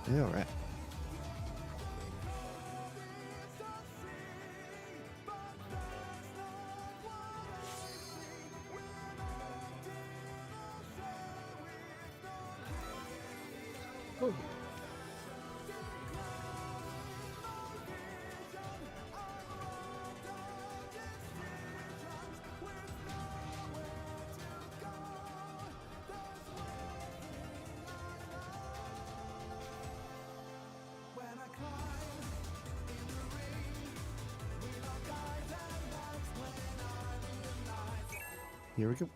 Yeah, all right. Oh. Here we go.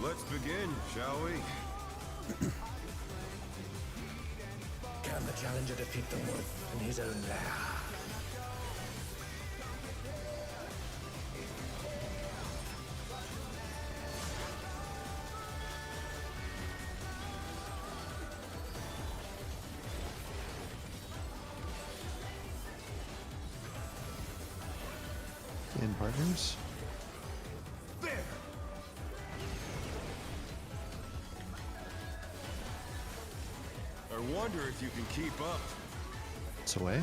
Let's begin, shall we? Can the challenger defeat the wolf in his own lair? And partners. There! I wonder if you can keep up. It's away.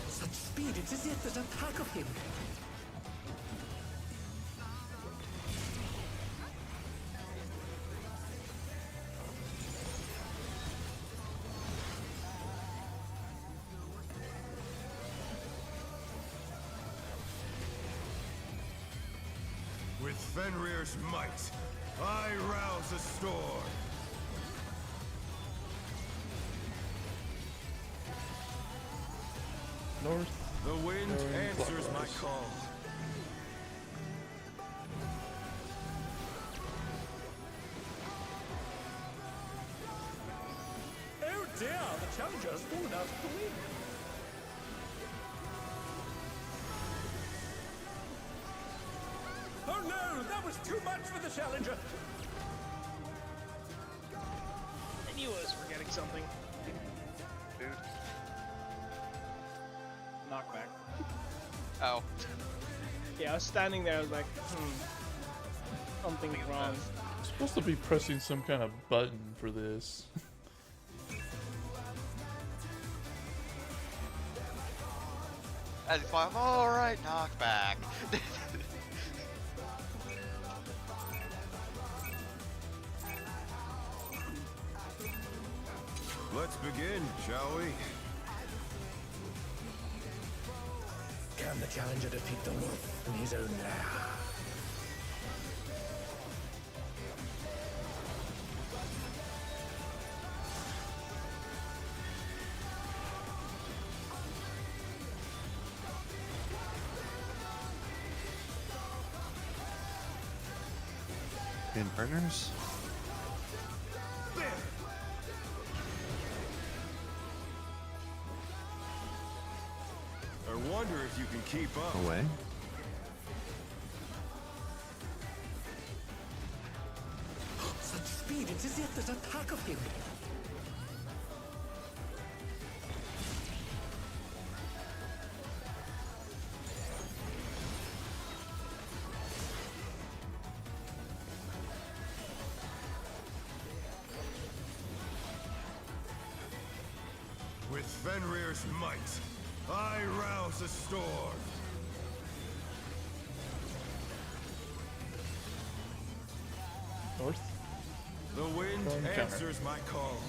Such speed, it's as if there's a pack of him. With Fenrir's might, I rouse a storm. North. The wind answers my clockwise. call. Oh dear, the challenger's fallen out of the wind. Oh no, that was too much for the challenger. I knew I was forgetting something. Dude. Knockback. Oh. Yeah, I was standing there, I was like, something's wrong. I'm supposed to be pressing some kind of button for this. As he's like, alright, knockback. Let's begin, shall we? Can the challenger defeat the wolf in his own lair? And partners. There! I wonder if you can keep up. Away. Such speed, it's as if there's a pack of him. With Fenrir's might, I rouse a storm. North. The wind Going counter. answers my call.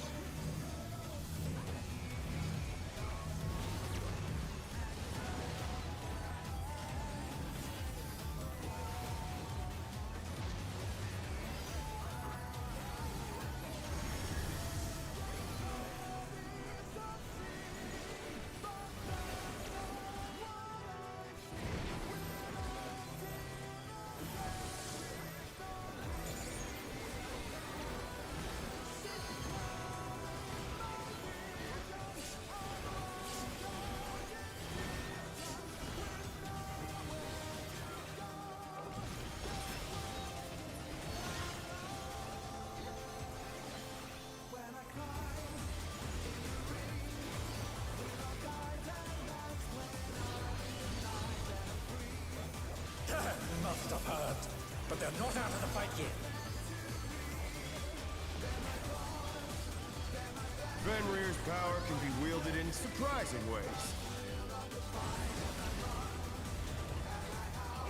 must have heard, but they're not out of the fight yet. Fenrir's power can be wielded in surprising ways.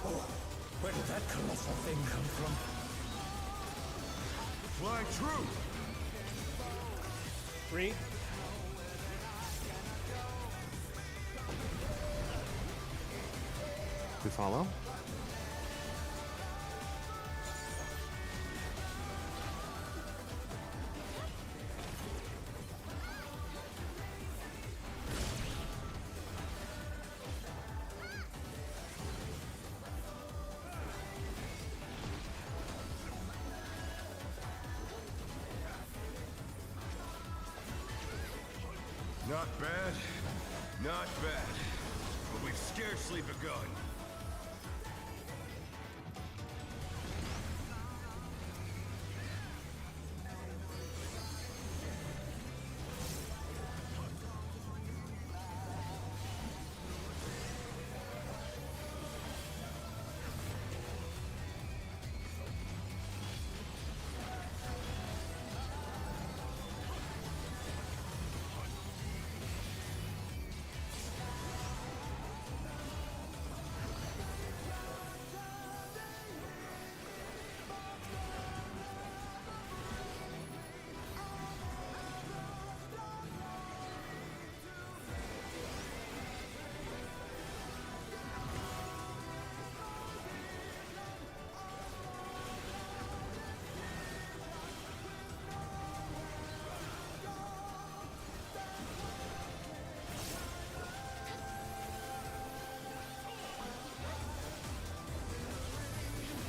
Oh, where did that colossal thing come from? Flying true! 3. We follow. Not bad, not bad. But we've scarcely begun.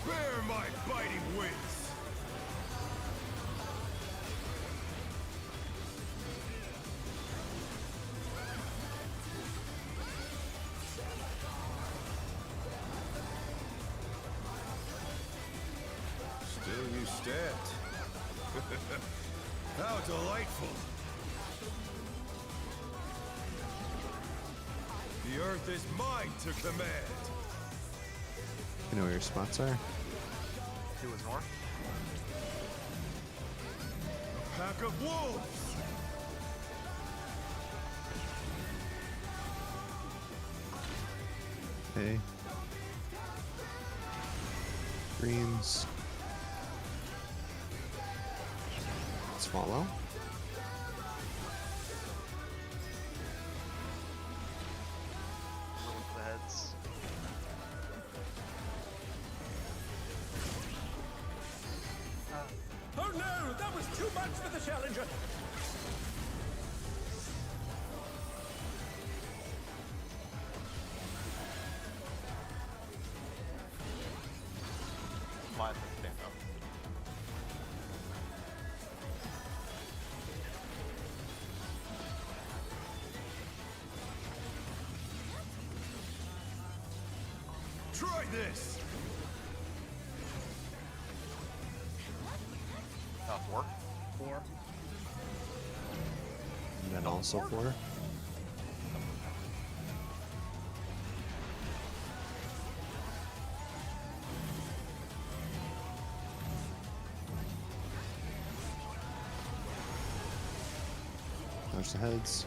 Bear my biting wings! Still you stand. How delightful! The earth is mine to command! You know where your spots are? 2 is north. A pack of wolves! Okay. Greens. Let's follow. Look at the heads. Oh no, that was too much for the challenger. Fly the stand up. Try this! Oh, 4. 4. And then also 4. There's the heads.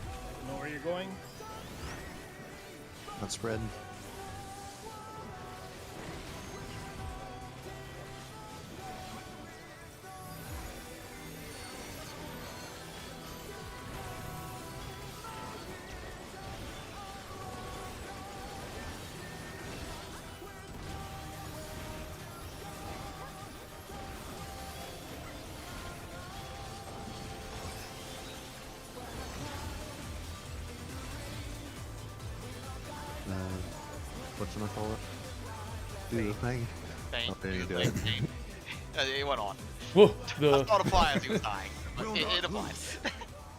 Know where you're going? That's red. Whatchamacallit? Do the thing. Bang. Oh, there you Do do the it. thing. It went on. Whoa, I the thought apply as he was dying. Will It not applied. lose.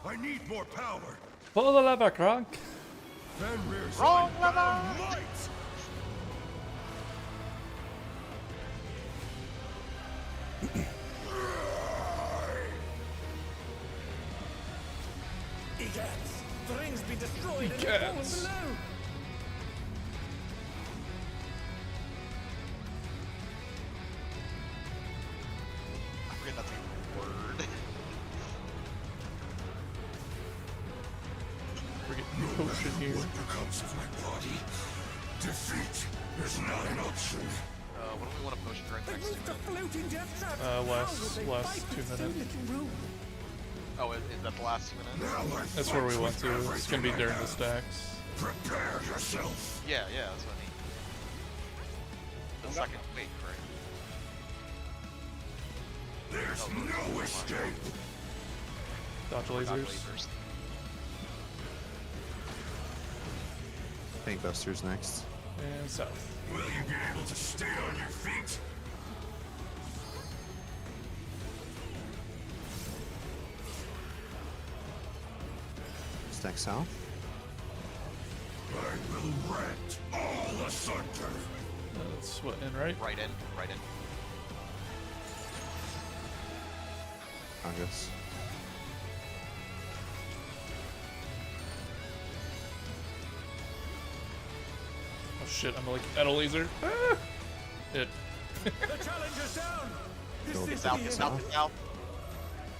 I need more power! pull the lever, Kronk. Fenrir's Wrong unbound lever! might! Egads! The ring's been destroyed and it's fallen Egads. below! here. What becomes of my body? Defeat is not an option. What do we want to potion during the next 2 minutes? floating death trap. Last 2 minutes. Oh, is that the last 2 minutes? That's where we went to. It's gonna be during the stacks. Prepare yourself. Yeah, that's what I need. The second quake, right? There's no escape. Dodge Dodge lasers. lasers. Tank Busters next. And south. Will you be able to stay on your feet? Stack south. I will rent all asunder. That's what in, right? Right in. August. Oh shit, I'm like at a laser. Ah! It. The challenge is down. Go This is South, the end. south.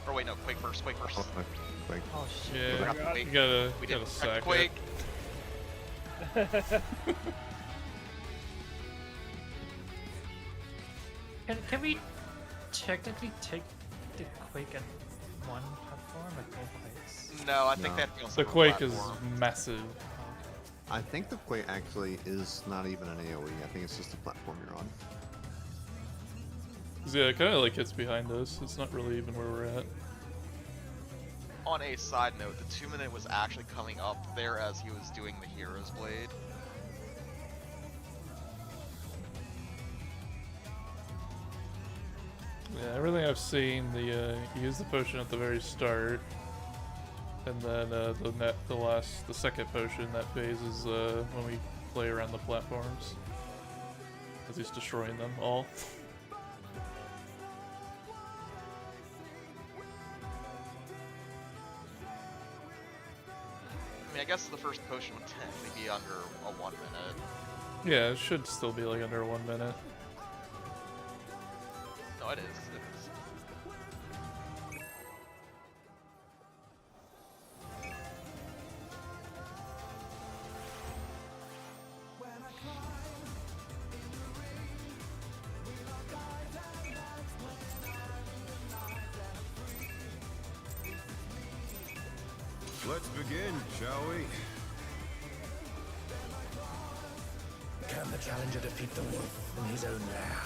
Or wait, no, quake first. Oh, like, Yeah, Forgot the you quake. gotta, We gotta didn't sack the quake. Can we technically take the Quake in one platform, like both quakes? No, I think No. that feels The like a quake is platform. massive. I think the Quake actually is not even an AoE. I think it's just the platform you're on. 'Cause, yeah, it kind of like hits behind us. It's not really even where we're at. On a side note, the 2-minute was actually coming up there as he was doing the Hero's Blade. Yeah, everything I've seen, you use the potion at the very start, and then the second potion that phase is when we play around the platforms, as he's destroying them all. I mean, I guess the first potion would technically be under a 1 minute. Yeah, it should still be like under 1 minute. No, it is. It is. Let's begin, shall we? Can the challenger defeat the wolf in his own lair?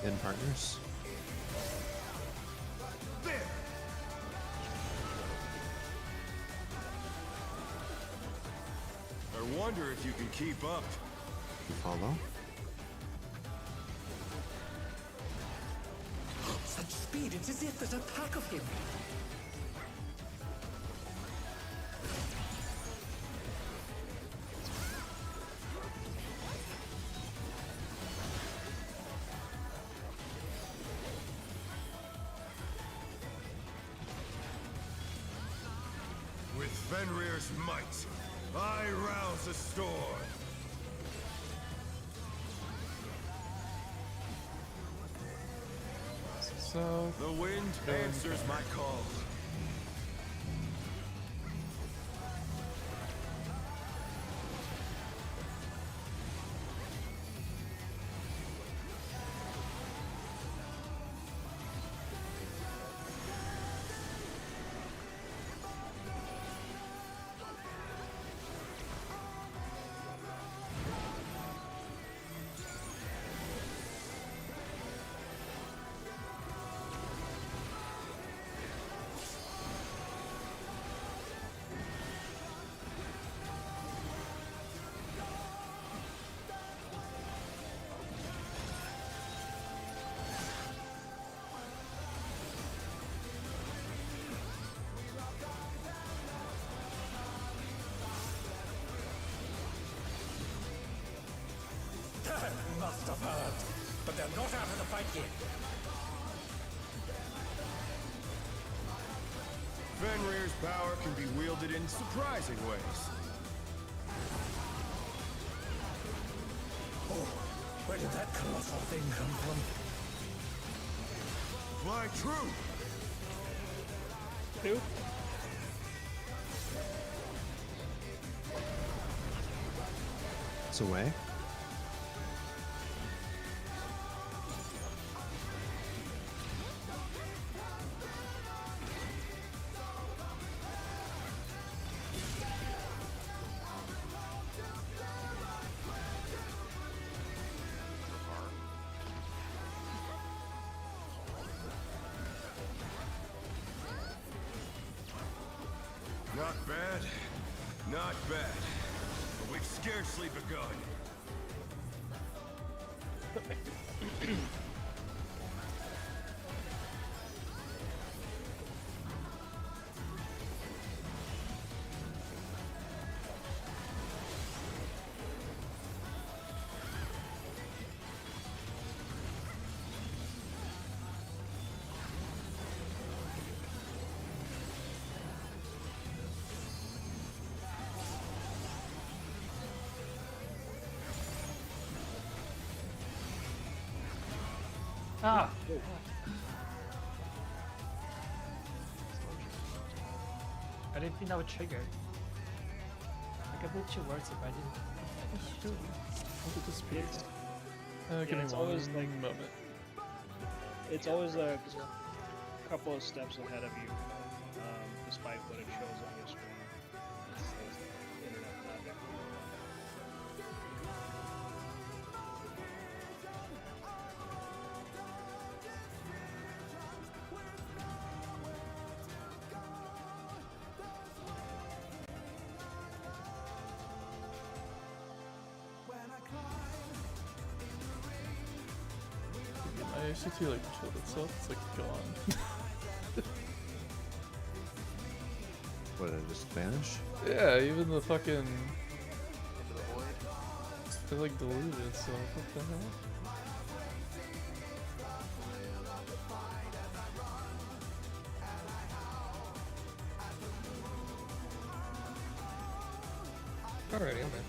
In partners. I wonder if you can keep up. You follow. Such speed, it's as if there's a pack of him. With Fenrir's might, I rouse a storm. So, The wind answers my call. Must have heard. But they're not out of the fight yet. Fenrir's power can be wielded in surprising ways. Oh, where did that colossal thing come from? Fly true! Two. It's away. Not bad. Not bad. But we've scarcely begun. Ah! I didn't think that would trigger. I could put 2 words if I didn't. Look at this piece. Give Yeah, me it's one always like moment. it's always a couple of steps ahead of you, despite what it shows on your screen. It's internet magic. My ACT like killed itself. It's like gone. What, did it just vanish? Yeah, even the fucking Into the void. it like deleted itself. What the hell? Alrighty, I'm in.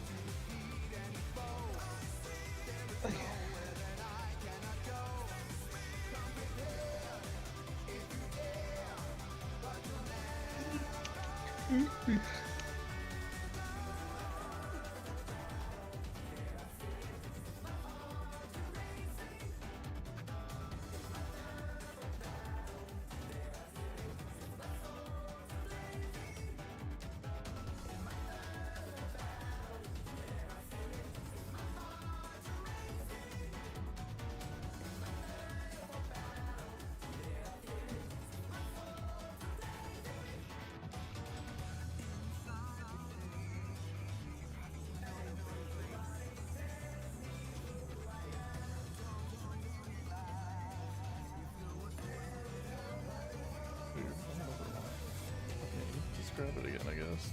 Just grab it again, I guess.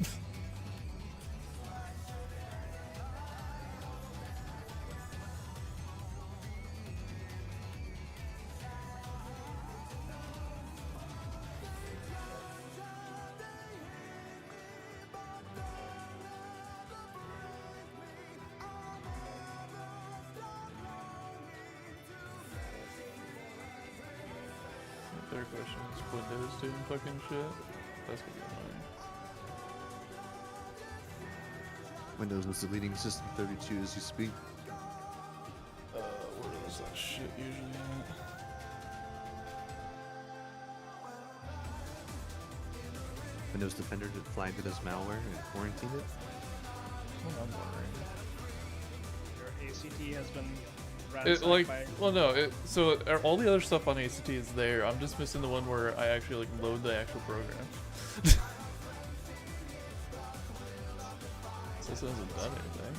Third question is Windows doing fucking shit. That's gonna be annoying. Windows is deleting System 32 as you speak. Where is that shit usually at? Windows Defender did flagged it as malware and quarantined it. Well, I'm wondering. Your ACT has been It, ransacked like, by. well, no. So all the other stuff on ACT is there. I'm just missing the one where I actually like load the actual program. So this hasn't done anything.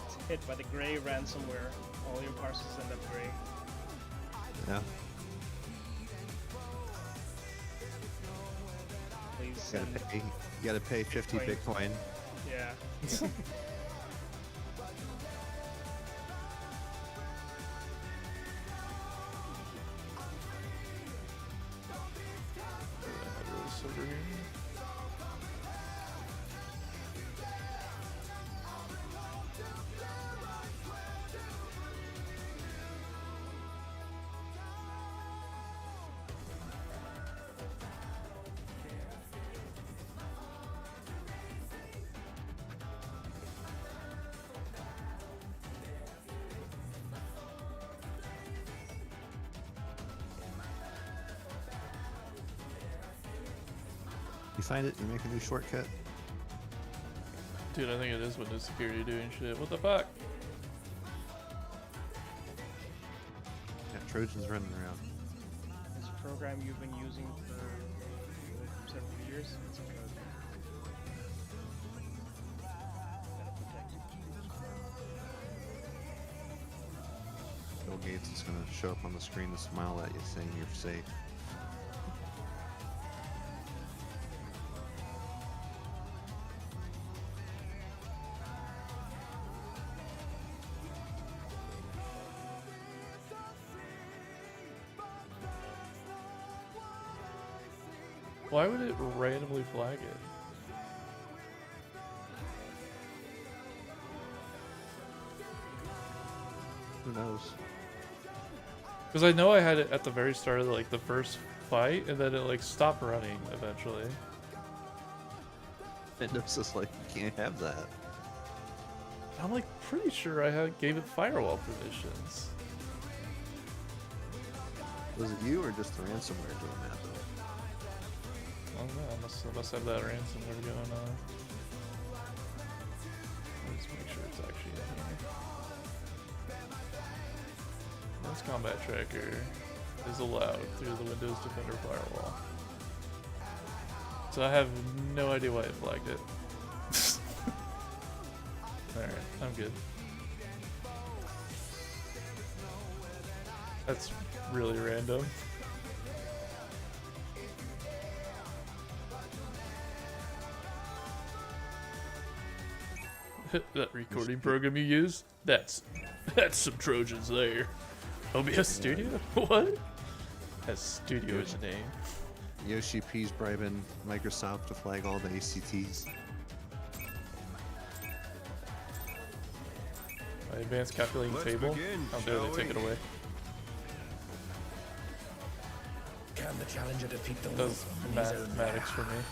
It's hit by the gray ransomware. All your parcels end up gray. Yeah. Please You gotta send. pay, you gotta pay 50 Bitcoin. Bitcoin. Yeah. I really You find it, you make a new shortcut. Dude, I think it is Windows security doing shit. What the fuck? Yeah, Trojans running around. This program you've been using for several years, it's a code. Gotta protect it. Bill Gates is gonna show up on the screen to smile at you saying you're safe. Why would it randomly flag it? Who knows? Because I know I had it at the very start of like the first fight, and then it like stopped running eventually. Windows is like, you can't have that. I'm like pretty sure I gave it firewall permissions. Was it you or just the ransomware doing that though? I don't know, I must have that ransomware going on. Let's make sure it's actually in here. This combat tracker is allowed through the Windows Defender firewall. So I have no idea why it flagged it. Alright, I'm good. That's really random. That recording program you use? That's some Trojans there. OBS Studio? What? Has Studio in the name. Yoshi P's bribing Microsoft to flag all the ACTs. My advanced calculating Let's table? begin, How dare shall they take it we? away? Can the challenger defeat the Does wolf in his own mathematics for me.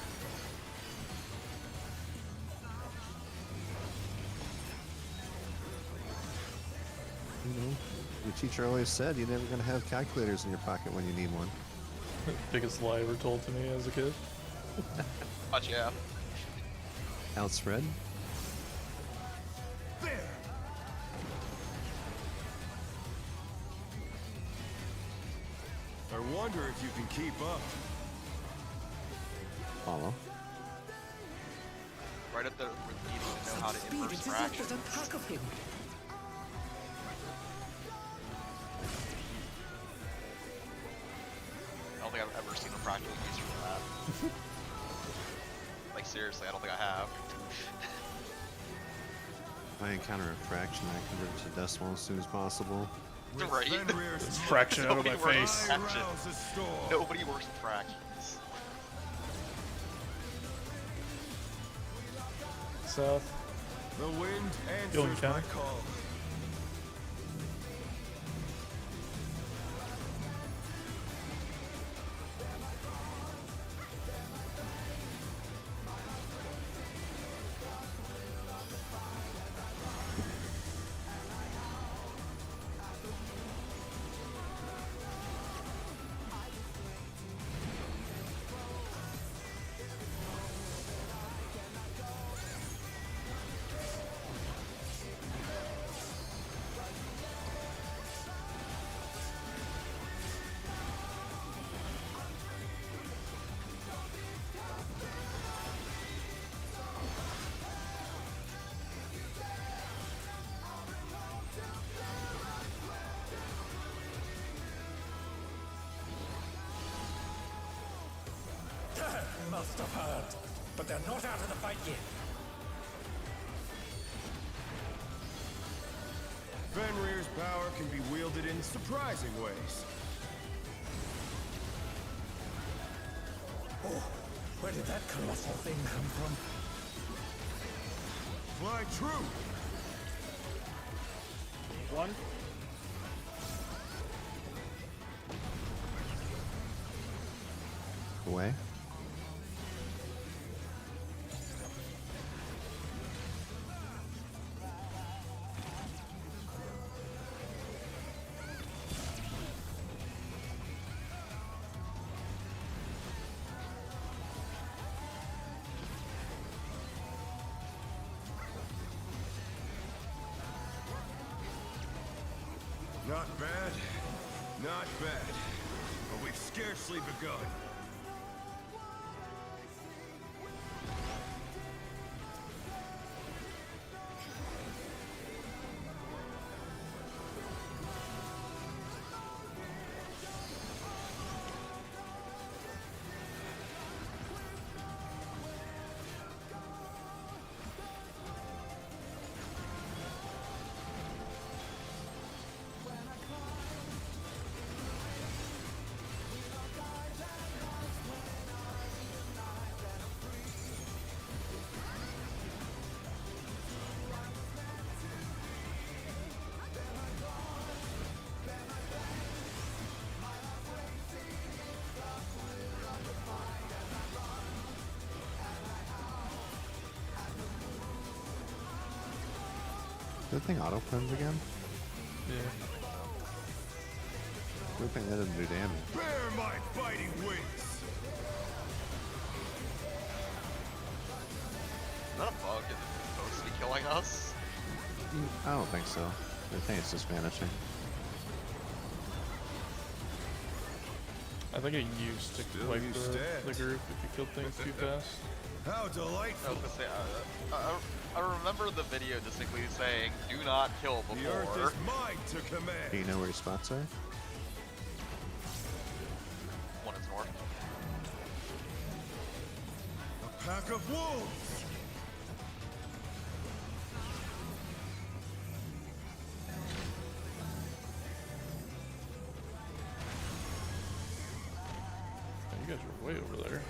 You know, your teacher always said you're never gonna have calculators in your pocket when you need one. Biggest lie ever told to me as a kid. But yeah. Outspread? There. I wonder if you can keep up. Follow. Right at the needing to know how to inverse fractions. I don't think I've ever seen a practical use for that. Like seriously, I don't think I have. If I encounter a fraction, I convert it to decimal as soon as possible. Right. It's fraction out of my Nobody works face. with fractions. Nobody works with fractions. South. The wind Going answers my counter? call. Must have heard, but they're not out of the fight yet. Fenrir's power can be wielded in surprising ways. Oh, where did that colossal thing come from? Fly true. One. Away. Not bad. Not bad. But we've scarcely begun. Did the thing auto cleanse again? Yeah. Good thing that didn't do damage. Bear my biting wings! Is that a bug? Is it supposed to be killing us? I don't think so. I think it's just vanishing. I think it used to Still wipe you the stand. group if you killed things too fast. How I was delightful! gonna say, I remember the video distinctly saying, "Do not kill The earth before." is mine to command! Do you know where your spots are? One is north. A pack of wolves! Oh, you guys are way over there.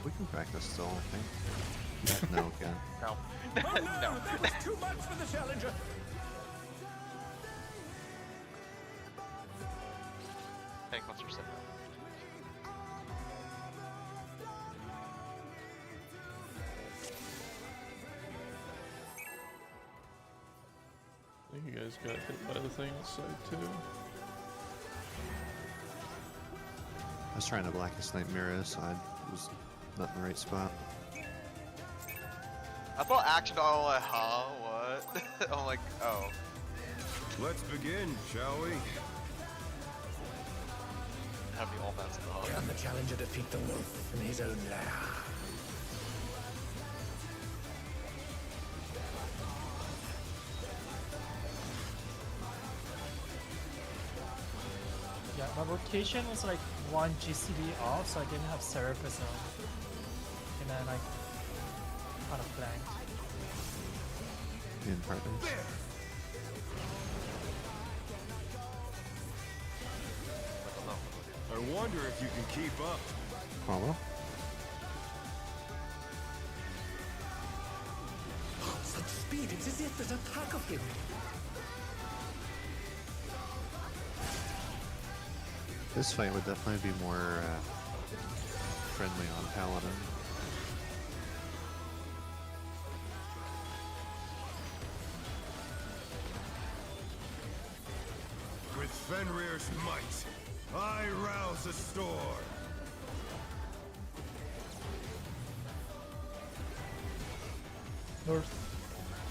We can practice still, I think. No, okay. No. Oh no, No. that was too much for the challenger. Hank, what's your sit? I think you guys got hit by the thing outside too. I was trying to Blackest Night Mirror, so I was not in the right spot. I thought action. Oh, like, huh? What? I'm like, oh. Let's begin, shall we? Have the all bets in the hub. Can the challenger defeat the wolf in his own lair? Yeah, my rotation was like 1 GCD off, so I didn't have Seraphis on. And then I kind of flanked. In partners. There! I wonder if you can keep up. Follow. Such speed, it's as if there's a pack of him. This fight would definitely be more friendly on Paladin. With Fenrir's might, I rouse a storm. North.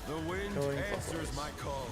The wind Going answers clockwise. my call.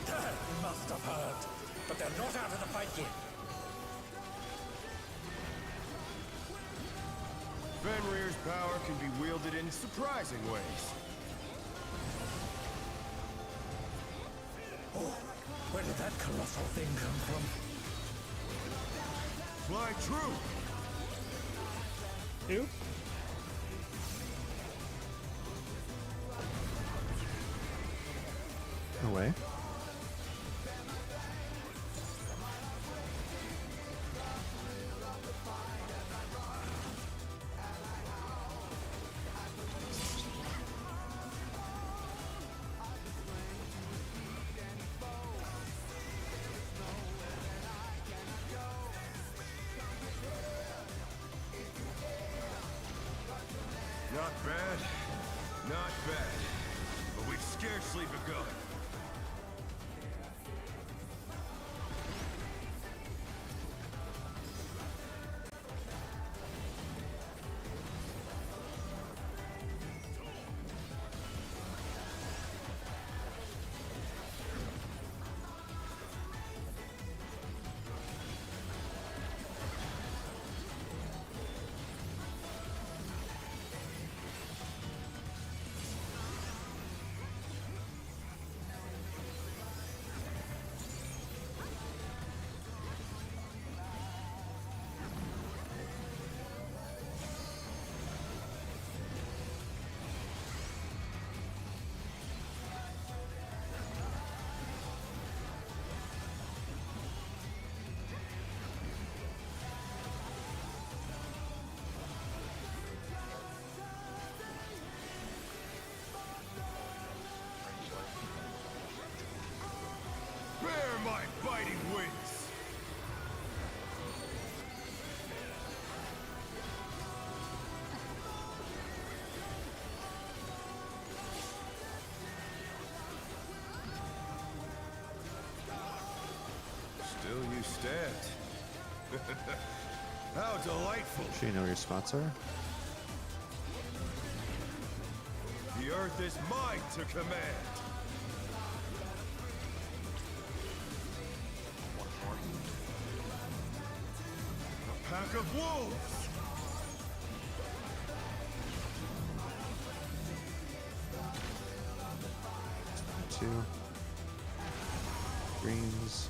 They must have heard, but they're not out of the fight yet. Fenrir's power can be wielded in surprising ways. Oh, where did that colossal thing come from? Fly true! Two? Away. Not bad, not bad. But we've scarcely begun. Bear my biting wings! Still you stand. How delightful! Sure you know where your spots are? The earth is mine to command! A pack of wolves! Two. Greens.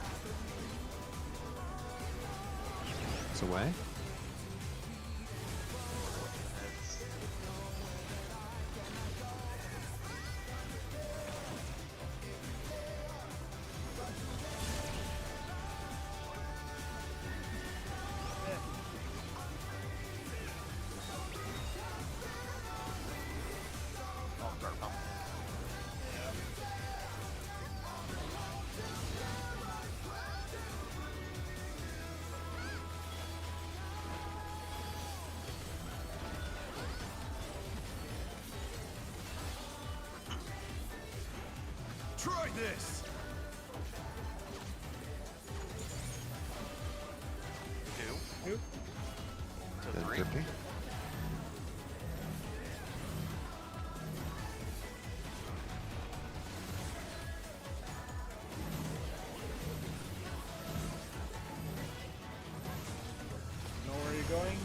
It's away. Oh, dark pump. Try this! Two. Two? To Then three. 50. Know where you're going?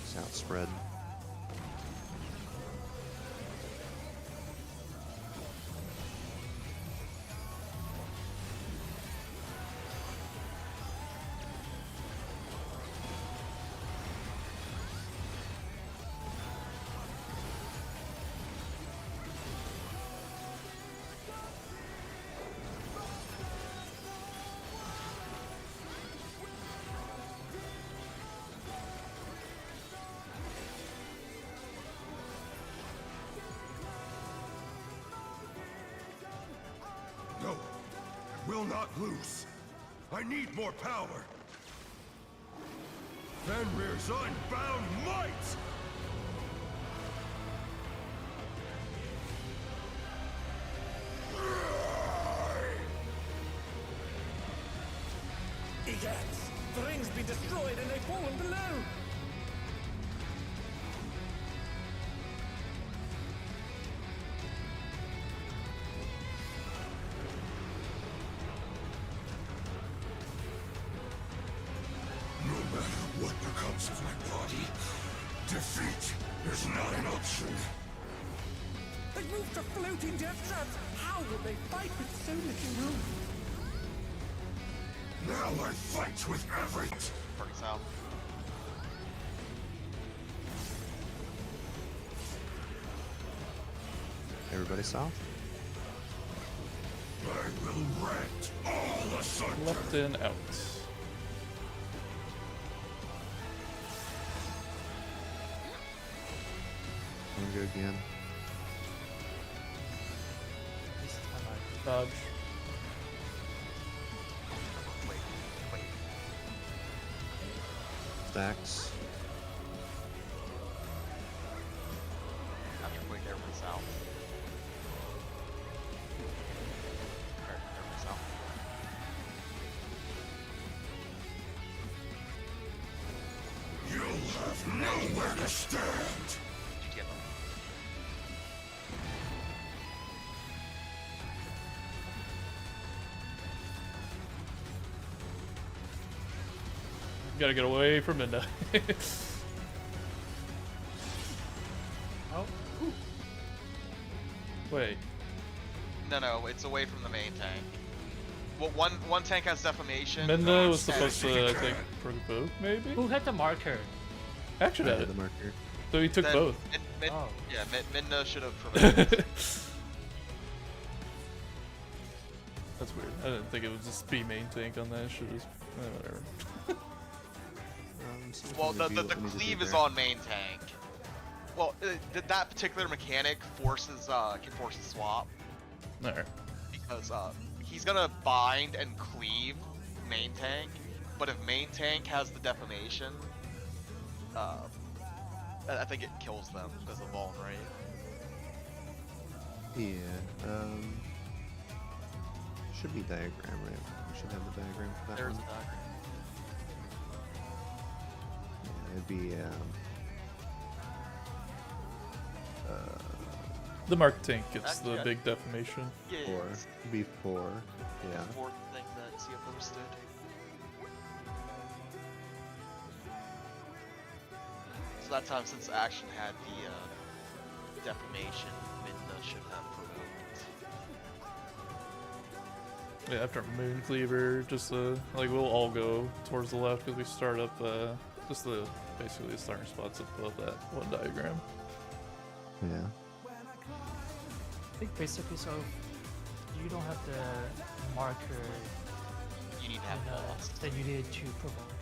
It's outspread. No, I will not lose. I need more power. Fenrir's unbound might! Egads! The ring's been destroyed and they've fallen below! No matter what becomes of my body, defeat is not an option. They moved to floating death traps. How will they fight with so little room? Now I fight with everything. Pretty south. Everybody south? I will rent all asunder. Left and out. I'm go again. This time I Dodge. Wait, wait. Stacks. After quick, everybody south. Everybody south. You'll have nowhere to stand. Did you get them? Gotta get away from Minda. oh Wait. No, it's away from the main tank. Well, one tank has defamation. Minda was supposed to, I think, provoke, maybe? who had the marker? Action I had had it. the marker. So he took Then both. Oh. Yeah, Minda should have prevented. That's weird. I didn't think it would just be main tank on that. Should just whatever. Well, the cleave is on main tank. Well, that particular mechanic forces can force a swap Alright. because he's gonna bind and cleave main tank, but if main tank has the defamation, I think it kills them because of vuln, right? Yeah. Should be diagram, right? We should have the diagram for that There's one. a diagram. Yeah, it'd be The mark tank gets Actually, the big defamation. Yeah, four. it's It'd be 4. Yeah. the fourth thing that CFO stood. So that time, since Action had the defamation, Minda should have provoked. Yeah, after Moon Cleaver, just like we'll all go towards the left because we start up just the basically the starting spots above that one diagram. Yeah. I think basically so you don't have the marker You need to have balls. that you need to provoke.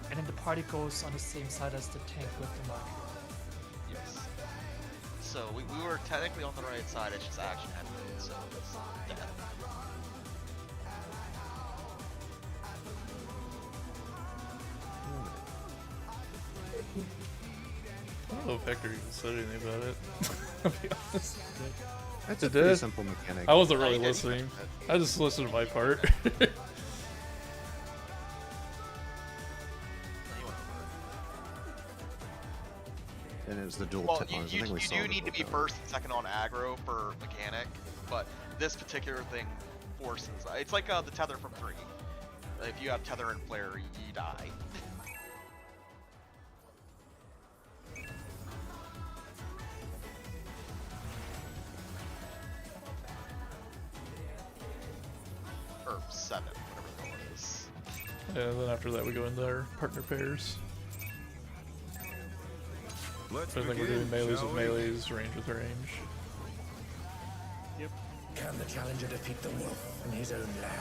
And then the party goes on the same side as the tank with the marker. Yes. So we were technically on the right side, it's just Action had moved, so it's dead. I don't know if Hector even said anything about it. I'll be honest. That's It a pretty did? simple mechanic. I wasn't No, really he didn't. listening. I just listened to my part. And it was the dual Well, tip you, lines. I you, think we you saw do the need to dual be tip. first and second on aggro for mechanic, but this particular thing forces. It's like the tether from 3. If you have tether and flare, you die. Or 7, whatever the hell it is. And then after that we go into our partner pairs. Let's So I think we're begin, doing melees shall with we? melees, range with range. Yep. Can the challenger defeat the wolf in his own lair?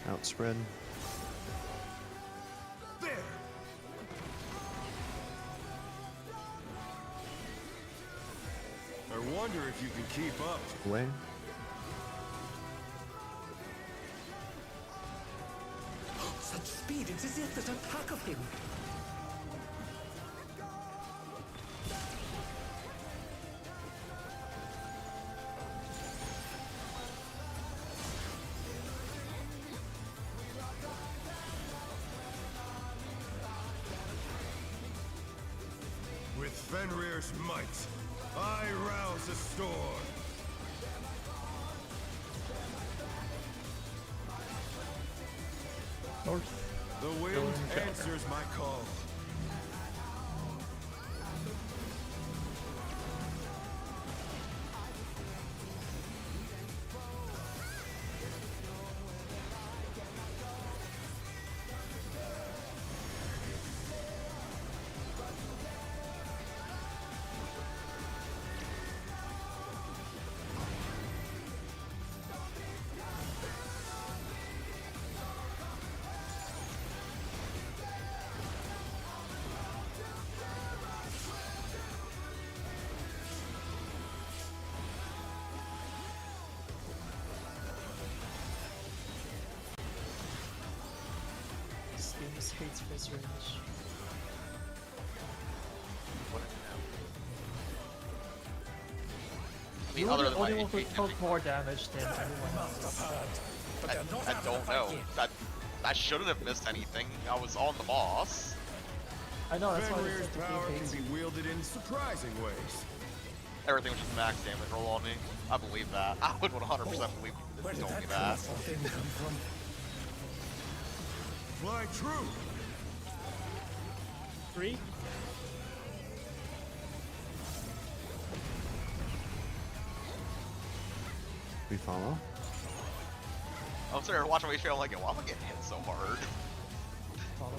Outspread. There! I wonder if you can keep up. Away. Such speed, it's as if there's a pack of him. Fenrir's might, I rouse the storm. North. The wind Going counter. answers my call. Steams hates this range. I mean, You're other the than my only one who HP took more damage than anyone else. I don't know. I shouldn't have missed anything. I was on the boss. I know, that's why Fenrir's it's like power the can game be hates. wielded in surprising ways. Everything was just max damage roll on me. I believe that. I would 100% believe Where you did told me that that. colorful thing come from? Fly true. 3. We follow. I'm sitting here watching my show, I'm like, why am I getting hit so hard? Follow.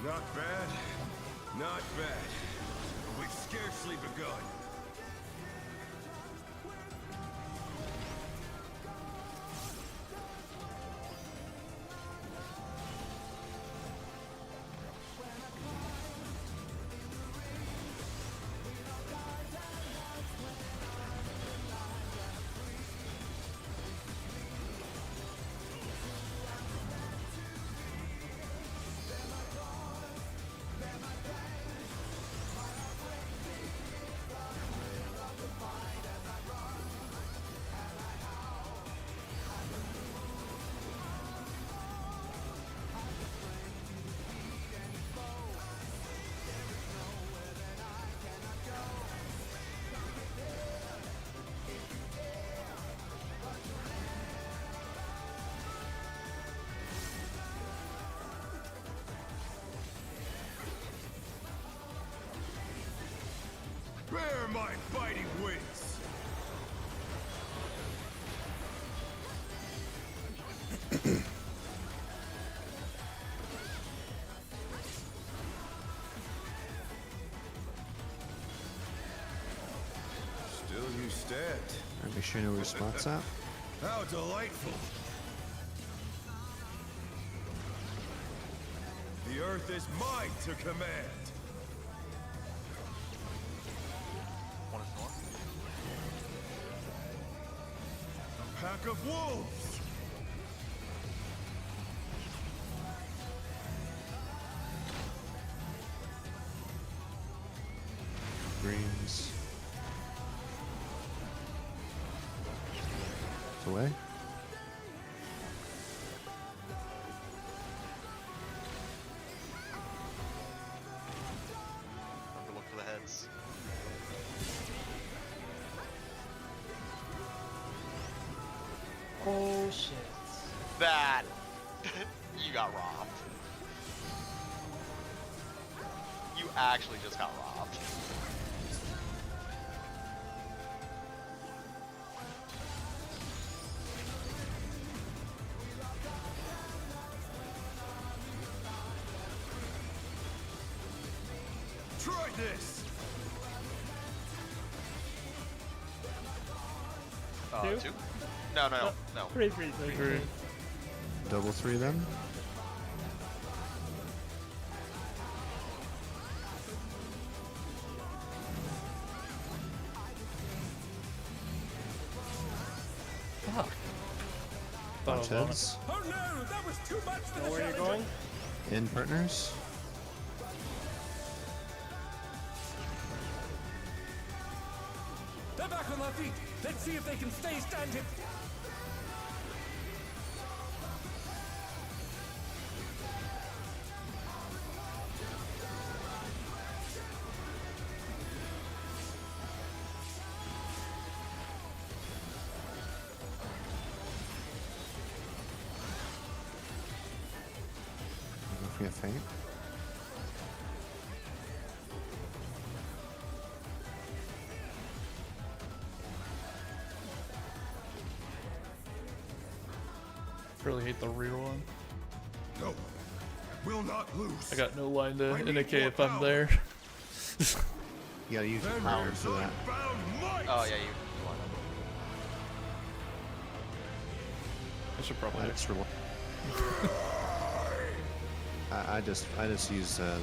Not bad. Not bad. But we've scarcely begun. Bear my biting wings! Still you stand. Alright, make sure you know where your spot's at. How delightful! The earth is mine to command! One is north. A pack of wolves! Greens. It's away. Remember, look for the heads. Oh shit. That you got robbed. You actually just got robbed. Try this! Two? 2? No. 3. Three. Double 3 then. Fuck. Bunch heads. Oh no, that was too much for Know the where you're challenger. going? In partners. our feet. Let's see if they can stay standing. Don't forget faint. Really hate the rear one. No, we'll not lose. I got no line to I need indicate more if I'm power. there. You gotta use your power for that. Unbound might. Oh yeah, you want I should probably. One extra one. I just use the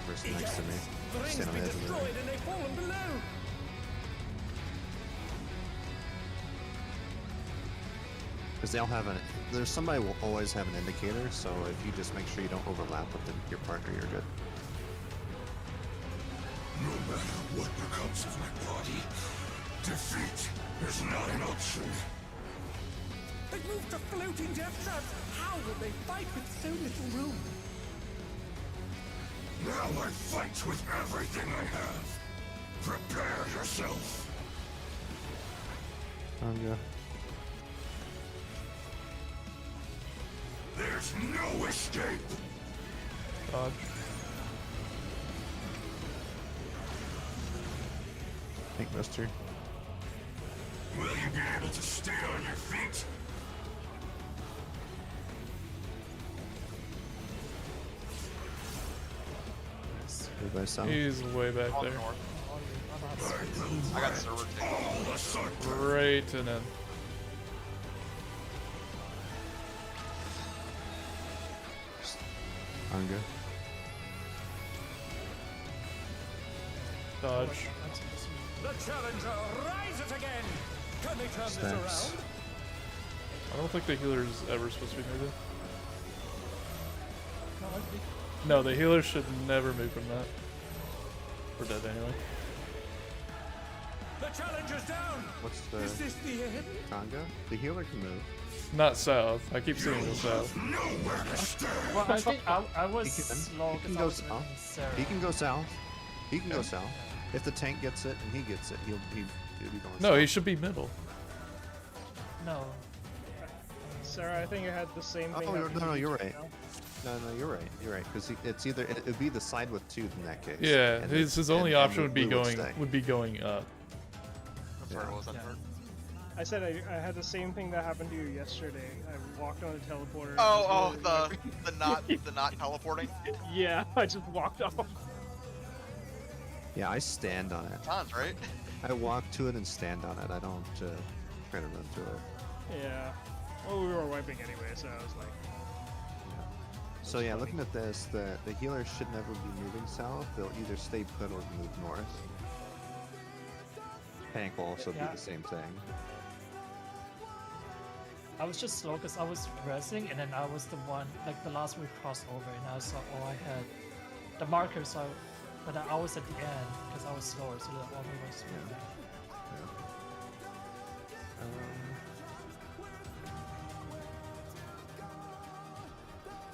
person next to me. The rings Stand on be the edge of the destroyed ring. and they've fallen below. Because they'll have an. There's somebody will always have an indicator, so if you just make sure you don't overlap with your partner, you're good. No matter what becomes of my body, defeat is not an option. They've moved to floating death traps. How will they fight with so little room? Now I fight with everything I have. Prepare yourself. Yeah. There's no escape. Dodge. Tank Buster. Will you be able to stay on your feet? Everybody sound. He's way back to there. north. Oh, you run out of space. I got server tickets. All asunder. Right and then. Anga. Dodge. That's impossible. The challenger rises again. Can they turn this Stacks. around? I don't think the healer's ever supposed to be moving. No, I think No, the healer should never move from that. We're dead anyway. The challenger's down. What's the Is this the end? Tonga? The healer can move. Not south. I keep seeing the south. Nowhere to stand. Well, I think I was He can- slow he can because I go was south. running Sarah. He can go south. He can go south. If the tank gets it and he gets it, he'll be going No, south. he should be middle. No. Sarah, I think it had the same thing. Oh, happen to no, you you're just right. now. No, you're right. You're right. Because it's either it'd be the side with two in that case. Yeah, and his and- only and option would be blue going stay. up. I'm sorry, what was that Yeah. third? I said I had the same thing that happened to you yesterday. I walked on a teleporter. and Oh, it was really- the not teleporting. Yeah, I just walked off. Yeah, I stand on it. Sounds right. I walk to it and stand on it. I don't try to run through it. Yeah. Well, we were wiping anyway, so I was like, So yeah, looking at this, the healers should never be moving south. They'll either stay put or move north. Tank will also Yeah. do the same thing. I was just slow because I was resting and then I was the one, like the last we crossed over and I saw, oh, I had the marker, so but I was at the end because I was slower, so that one was slower.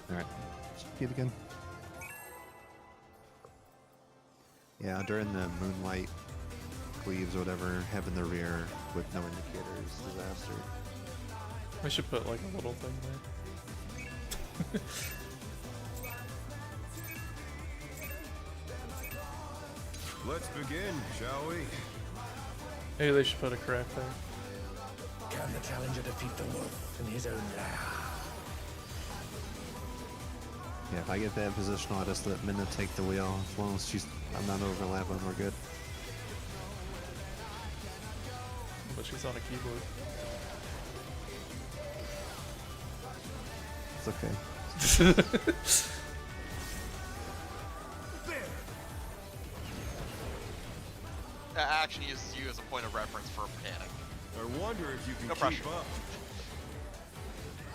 Alright, speed again. Yeah, during the moonlight cleaves or whatever, having the rear with no indicator is disaster. I should put like a little thing there. Let's begin, shall we? Maybe they should put a crack there. Can the challenger defeat the wolf in his own lair? Yeah, if I get that position, I'll just let Minna take the wheel. As long as I'm not overlapping, we're good. But she's on a keyboard. It's okay. Action uses you as a point of reference for panic. I wonder if you can No keep pressure. up.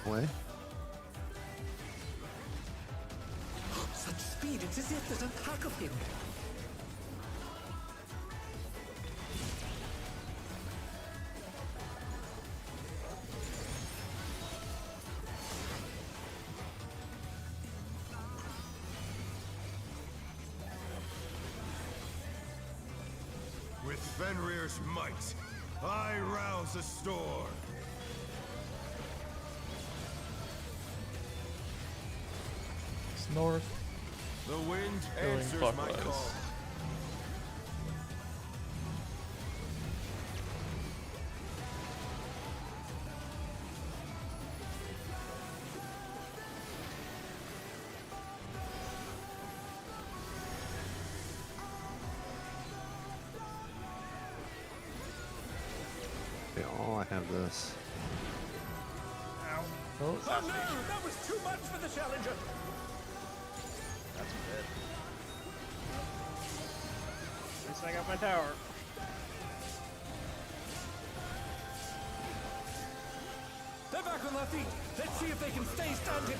Way? Such speed, it's as if there's a pack of him. Fenrir's might, I rouse a storm. It's north. The wind Going answers my clockwise. call. Okay, oh, I have this. Oh, Oh no, that was too much for the Challenger. That's good. At least I got my tower. They're back on their feet. Let's see if they can stay standing.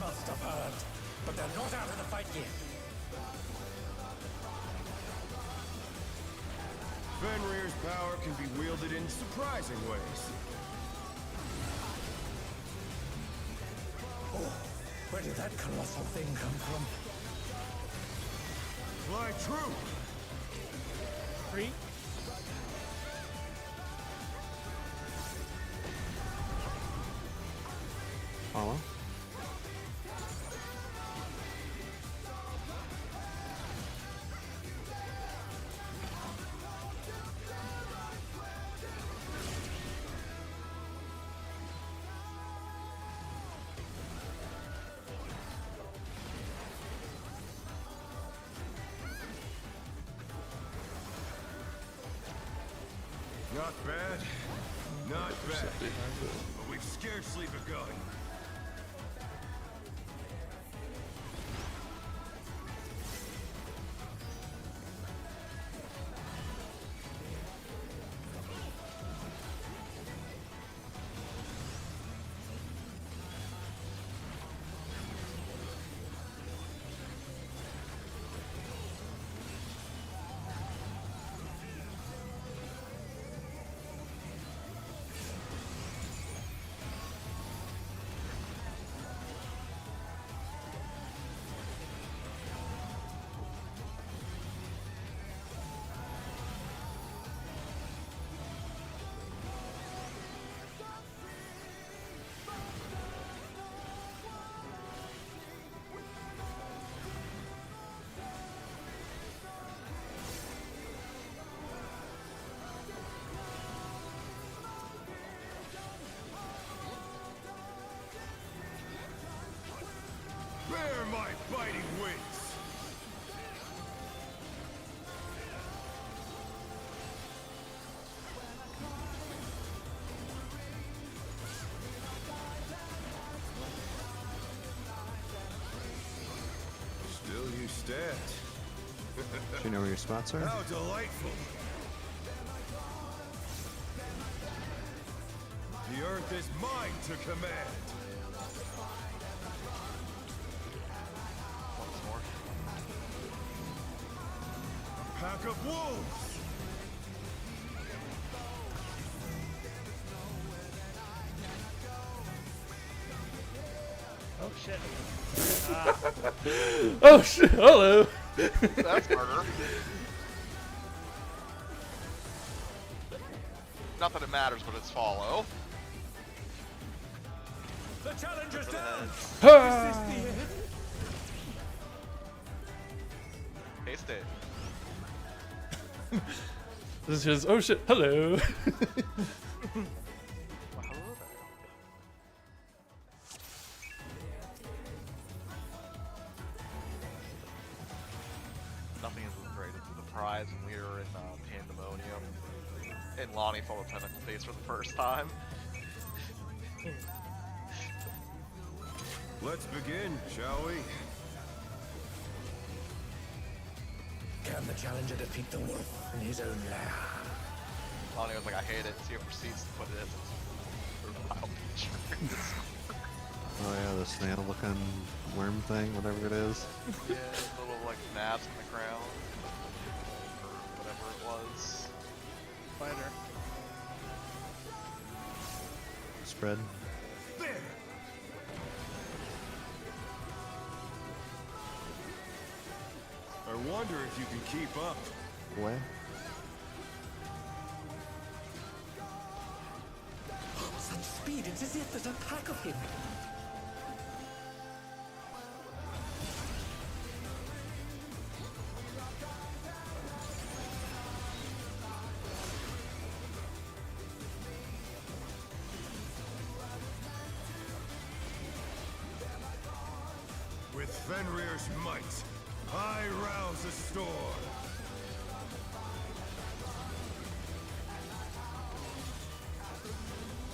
Must have heard, but they're not out of the fight yet. Fenrir's power can be wielded in surprising ways. Oh, where did that colossal thing come from? Fly true! 3. Follow. Not bad. Not bad. sit behind it. But we've scarcely begun. Bear my biting wings! Still you stand. Do you know where your spots are? How delightful! The earth is mine to command! Once more. A pack of wolves! Oh shit. oh shit! Hello. That's murder. Not that it matters, but it's follow. The Challenger's down. Ah! Is this the end? Taste it. This is his. Oh shit! Hello. Well, hello there. Nothing is as great as the prize when we were in Pandemonium and Lonnie saw the tentacle face for the first time. Let's begin, shall we? Can the Challenger defeat the wolf in his own lair? Lonnie was like, I hate it. See it proceeds to put it as its profile picture. Oh yeah, the snail-looking worm thing, whatever it is. Yeah, little like nabs in the ground. Or whatever it was. Spider. Spread. There! I wonder if you can keep up. Away. Such speed, it's as if there's a pack of him. With Fenrir's might, I rouse a storm.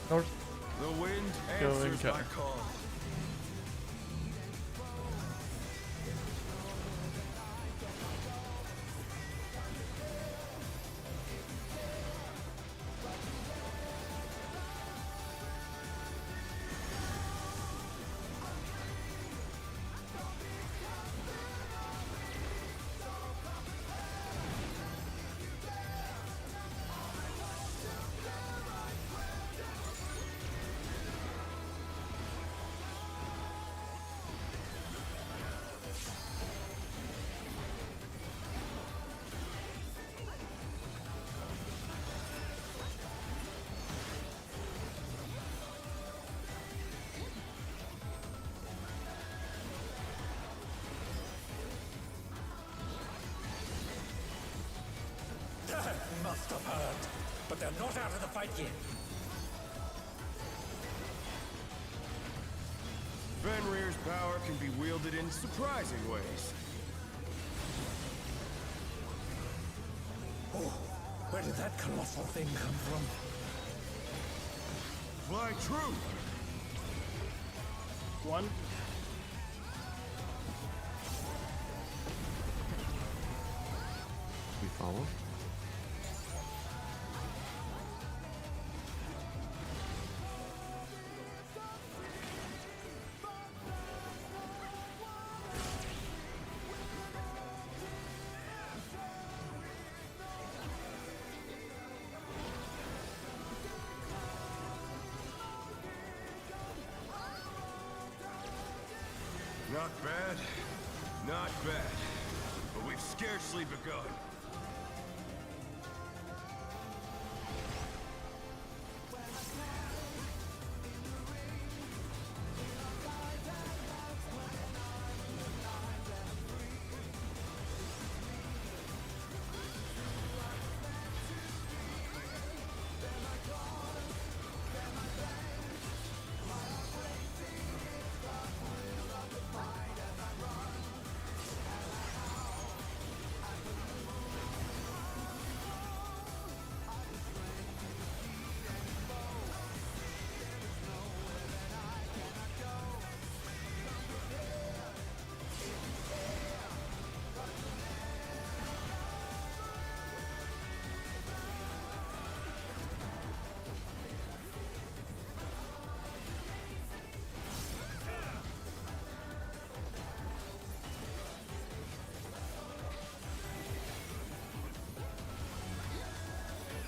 North. The wind Go answers my encounter. call. Must have heard. But they're not out of the fight yet. Fenrir's power can be wielded in surprising ways. Oh, where did that colossal thing come from? Fly true! One. We follow. Not bad, not bad. But we've scarcely begun.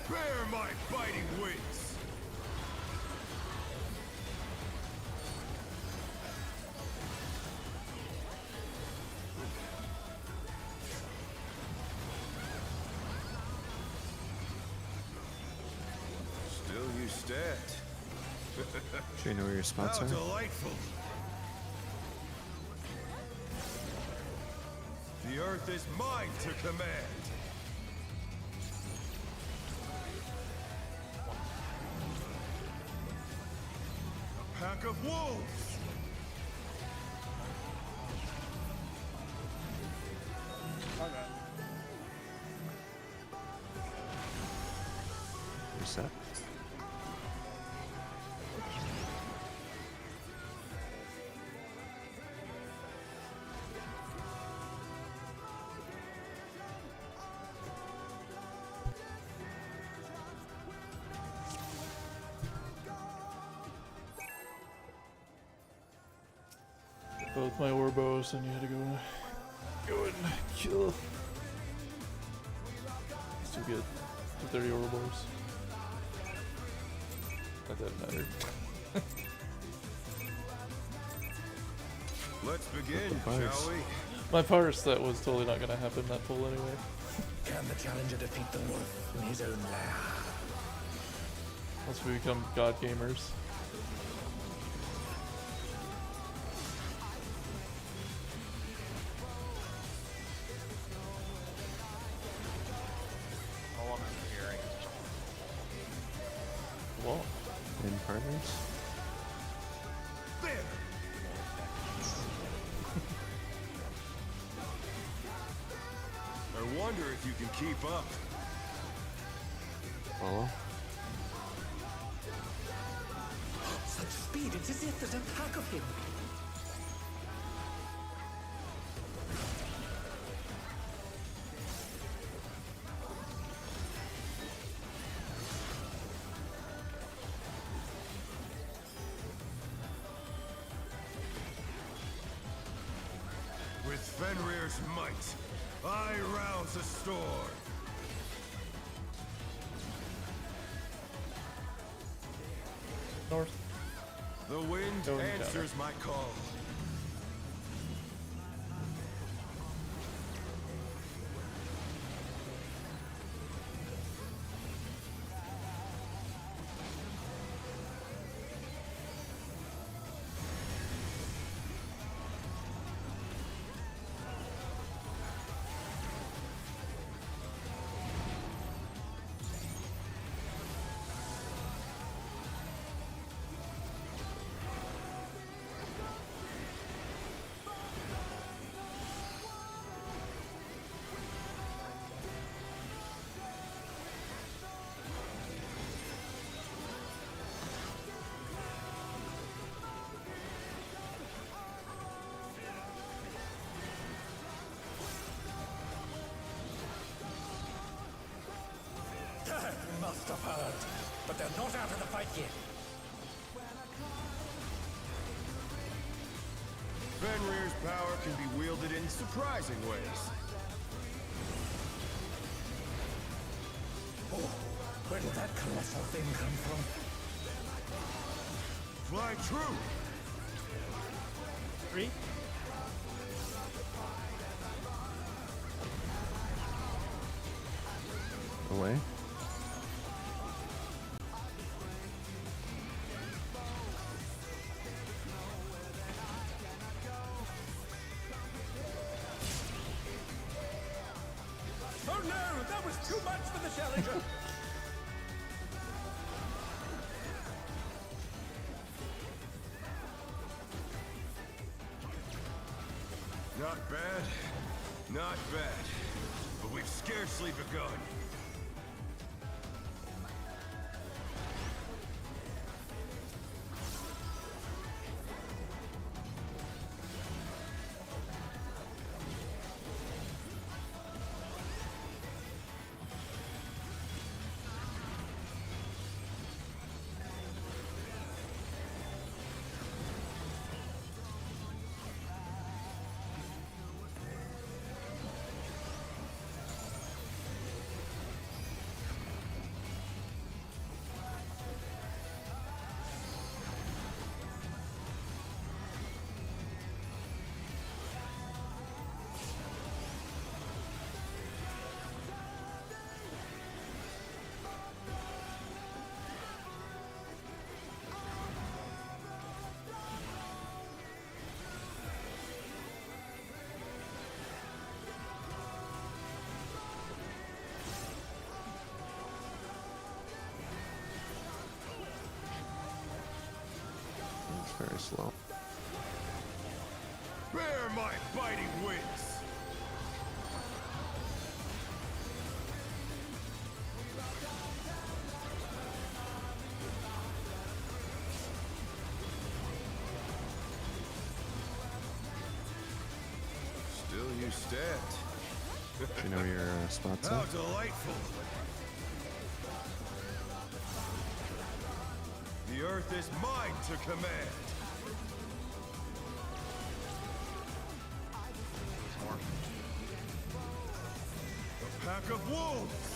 Bear my biting wings! Still you stand. Sure you know where your spots How are? delightful! The earth is mine to command! A pack of wolves! Okay. Reset. Both my orbos, and you had to go and kill. Still get 30 orbos. That doesn't matter. Let's begin, Fires. shall we? My power set was totally not gonna happen that pull anyway. Can the challenger defeat the wolf in his own lair? Once we become god gamers. All I'm hearing is Whoa. In partners. There! I wonder if you can keep up. Follow. Such speed, it's as if there's a pack of him. With Fenrir's might, I rouse a storm. North. The wind Going answers my call. They must have heard, but they're not out of the fight yet. Fenrir's power can be wielded in surprising ways. Oh, where did that colossal thing come from? Fly true! 3. Away. Oh no, that was too much for the challenger. Not bad, not bad. But we've scarcely begun. It's very slow. Bear my biting wings! Still you stand. Do you know your spots? How At? delightful! The earth is mine to command! A pack of wolves!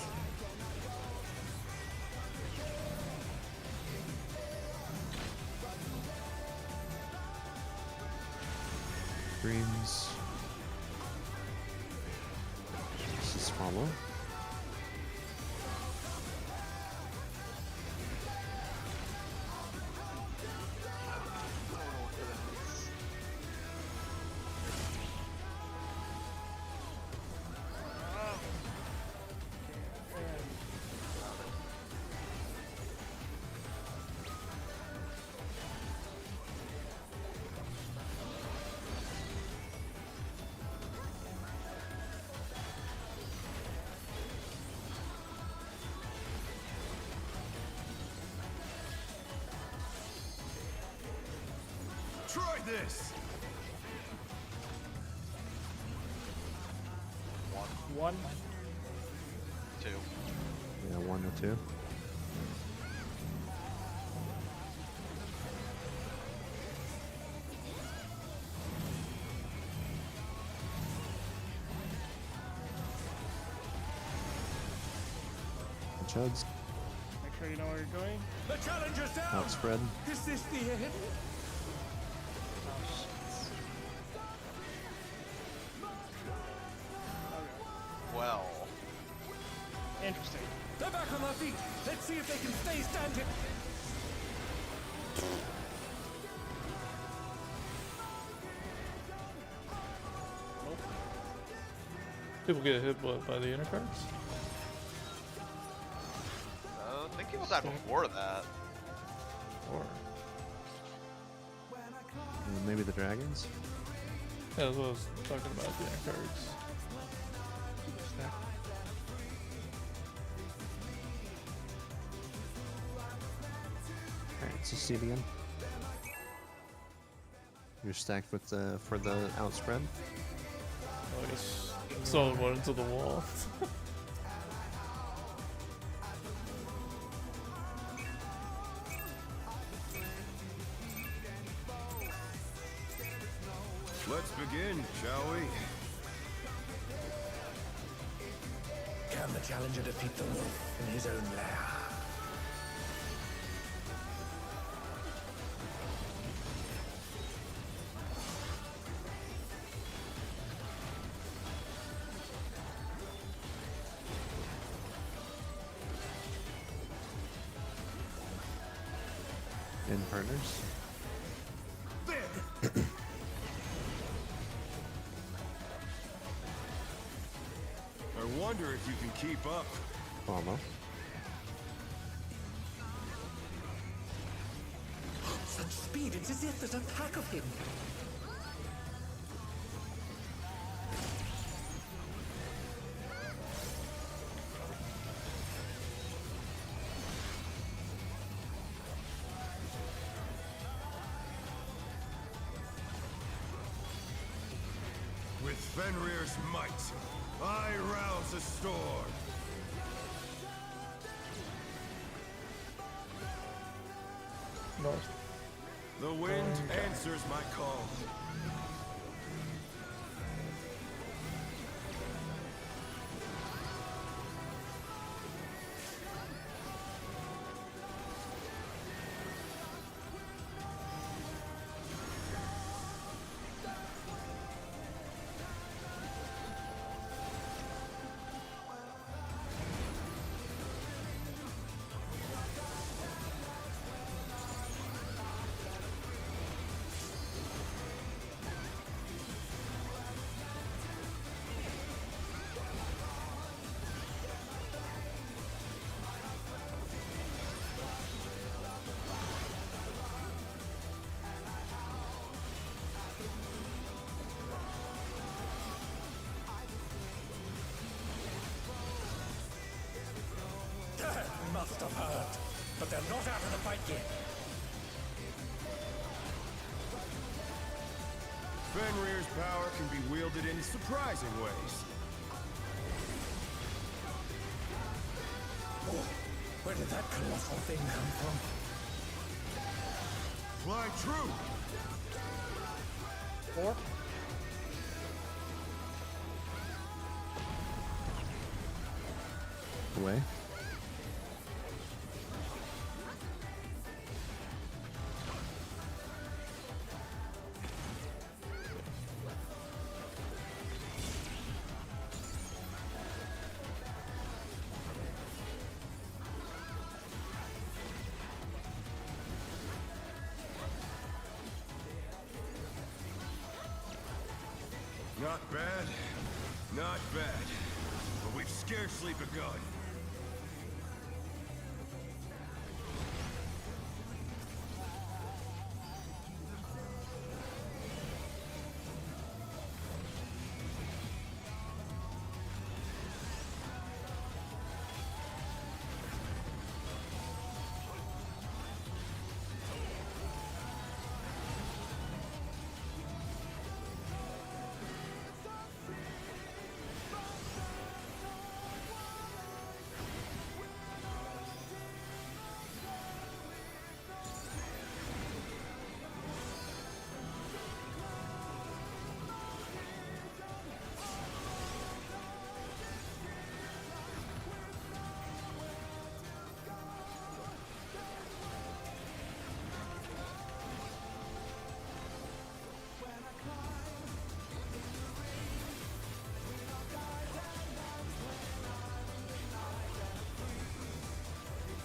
Greens. This is follow. Try this! One. 2. Yeah, 1 or 2. Chuds. Make sure you know where you're going. The challenger's down! Outspread. Is this the end? Oh shit. Well, Okay. Interesting. They're back on their feet! Let's see if they can stay standing! People get hit by the inner cards? I think people died before that. Or Maybe the dragons? yeah, that's what I was talking about, the inner cards. Alright, so see it again. You're stacked with the for the outspread. Oh, I guess someone went into the wall. Let's begin, shall we? Can the challenger defeat the wolf in his own lair? In partners. There! I wonder if you can keep up. Follow. Such speed, it's as if there's a pack of him. With Fenrir's might, I rouse a storm. North. The wind answers my call. Must have hurt, but they're not out of the fight yet. Fenrir's power can be wielded in surprising ways. Oh, where did that colossal thing come from? Fly true! 4. Away. Not bad. Not bad. But we've scarcely begun.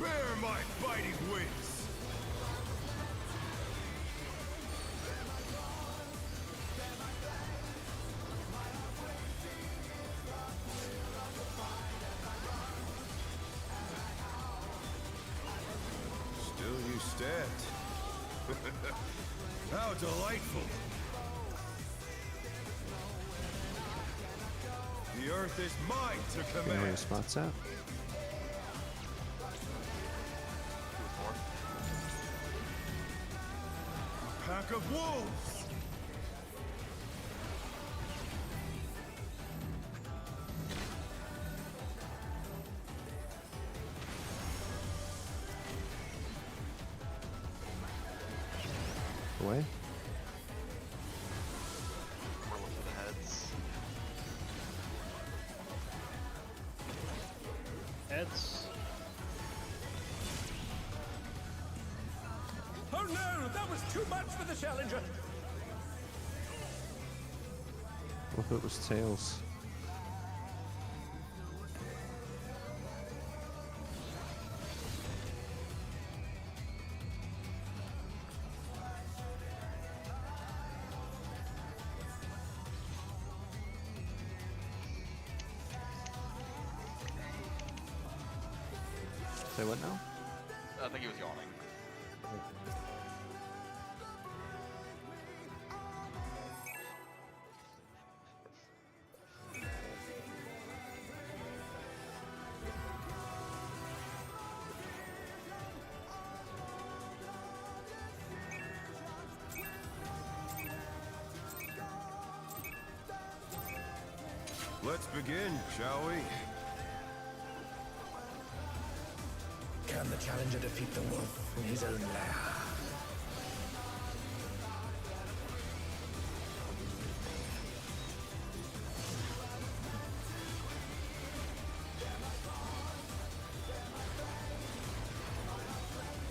Bear my fighting wings! Still you stabbed. How delightful! The earth is mine to You know where your command! spot's at? Pack of wolves! Away? We're looking at the heads. Heads. Oh no, that was too much for the Challenger. What if it was tails? Say what now? I think he was yawning. Let's begin, shall we? Can the Challenger defeat the wolf in his own lair?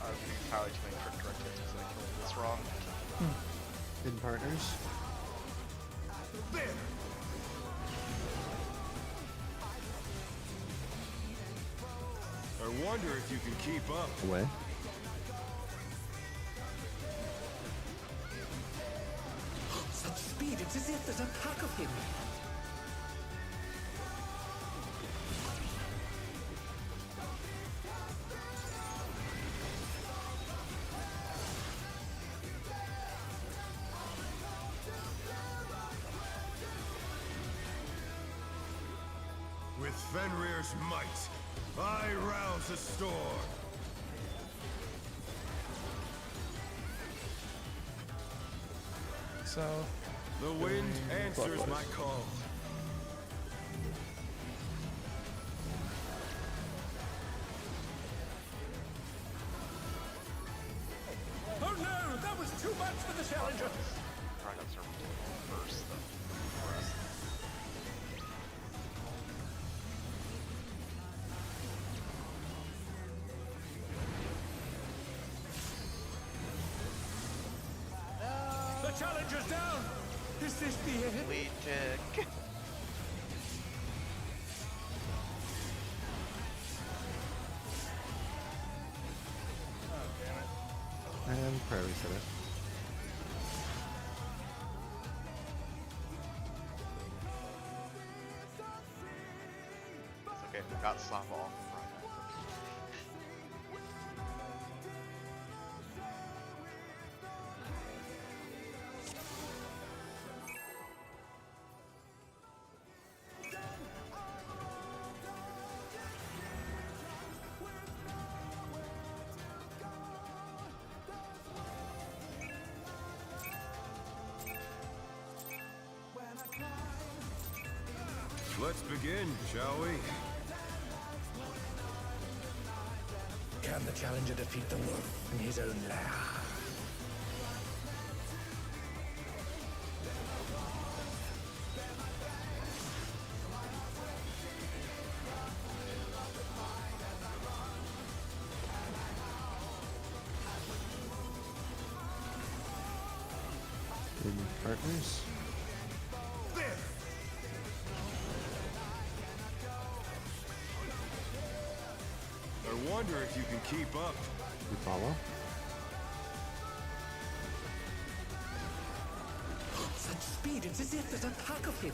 I was getting entirely too many trick directives because I killed this wrong. In partners? There! I wonder if you can keep up. Away? Such speed, it's as if there's a pack of him. With Fenrir's might, I rouse a storm. So, The wind answers clockwise. my call. Oh no, that was too much for the Challenger. Trying to observe first, though. The Challenger's down. Is this the end? Lead tick. And Prairie said it. Okay, we got Samba off the front end. Let's begin, shall we? Can the challenger defeat the wolf in his own lair? In partners. I wonder if you can keep up. You follow? Such speed, it's as if there's a pack of him.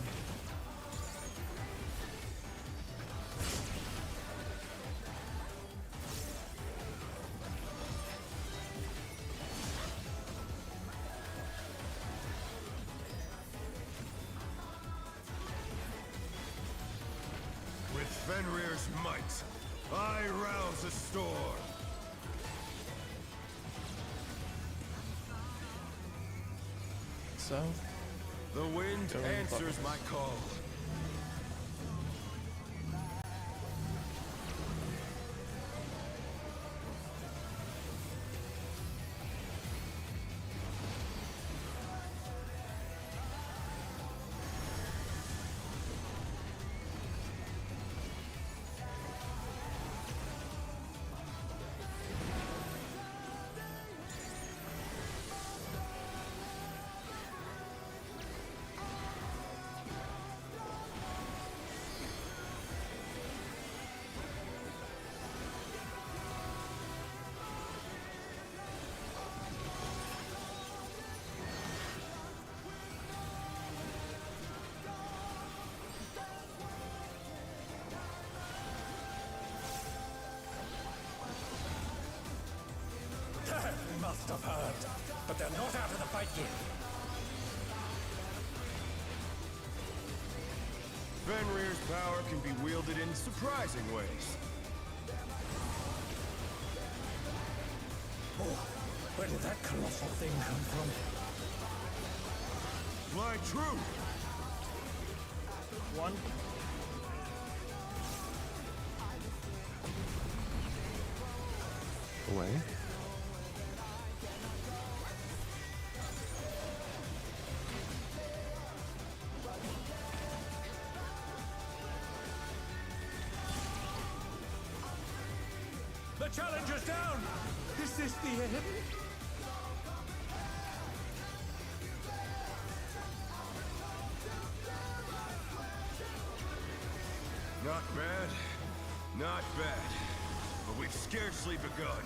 With Fenrir's might, I rouse a storm. So, The wind Going answers buttons. my call. They must have heard, but they're not out of the fight yet. Fenrir's power can be wielded in surprising ways. Oh, where did that colossal thing come from? Fly true! One. Away. The challenger's down! Is this the end? Not bad, not bad. But we've scarcely begun.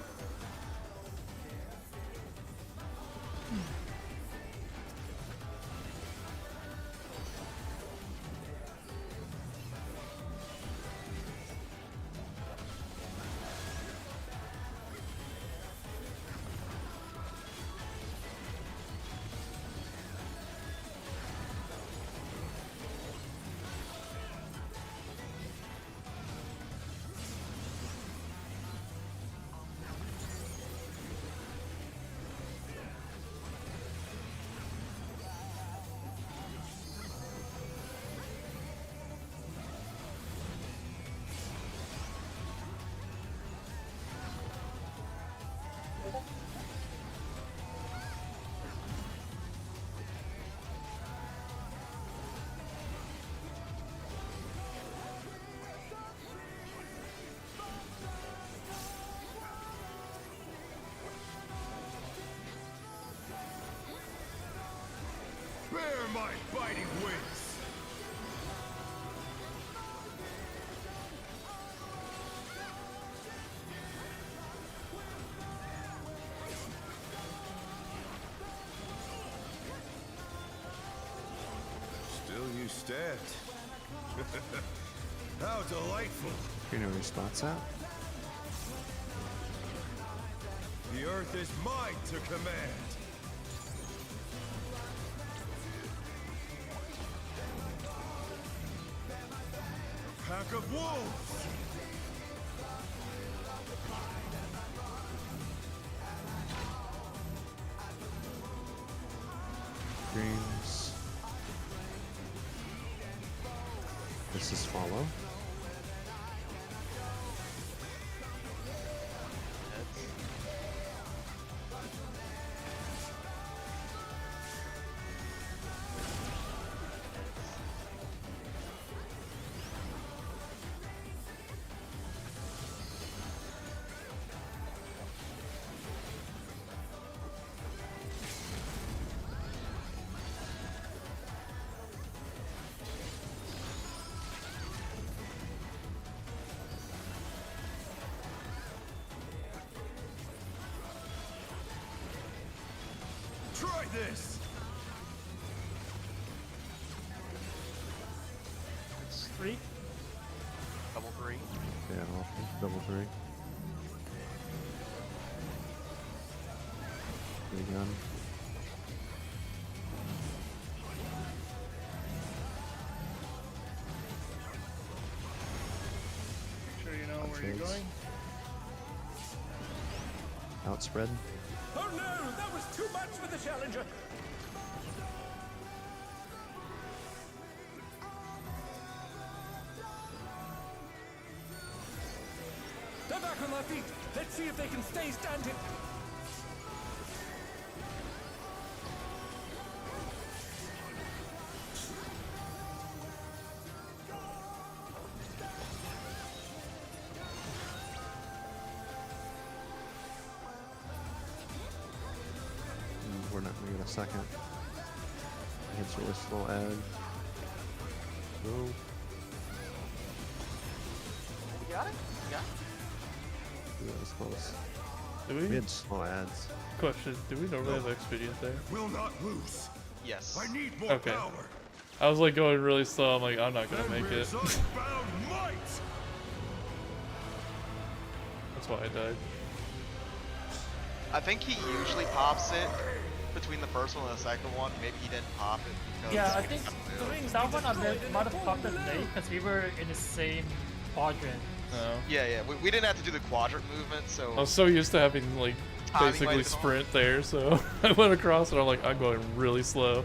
Bear my biting wings! Still you stabbed. How delightful. You know where your spot's at? The earth is mine to command. A pack of wolves. Greens. This is follow. Try this. It's 3. Double 3. Yeah, awful. Double 3. Big gun. Make sure you know where you're Outfields. going. Outspread. Oh no, that was too much for the challenger. They're back on their feet. Let's see if they can stay standing. We're not gonna get a second. It's really slow ad. Go. You got it? Yeah. That was close. Do We we? had slow ads. Question, do we normally have expedient there? Will not lose. Yes. I need more Okay. power. I was like going really slow, I'm like, I'm not gonna make it. Fenrir's unbound might. That's why I died. I think he usually pops it between the first one and the second one. Maybe he didn't pop it because Yeah, I he think didn't that one I might have popped it late because we were in the same quadrant. No. Yeah, we didn't have to do the quadrant movement, so I was so used to having like Timing might basically have been sprint there, so I went across and I'm like, I'm going really slow.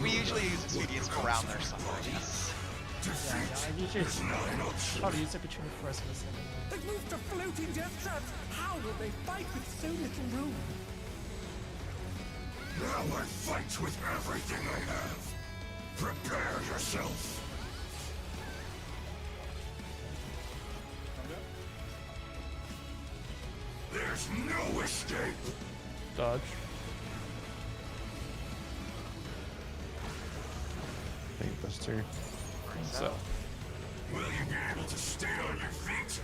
we usually use expedients around there somewhere. Yes. Yeah, I usually try to use it between the first and the second. They've moved to floating death traps. How will they fight with so little room? Now I fight with everything I have. Prepare yourself. There's no escape. Dodge. Bankbuster. So. Will you be able to stay on your feet?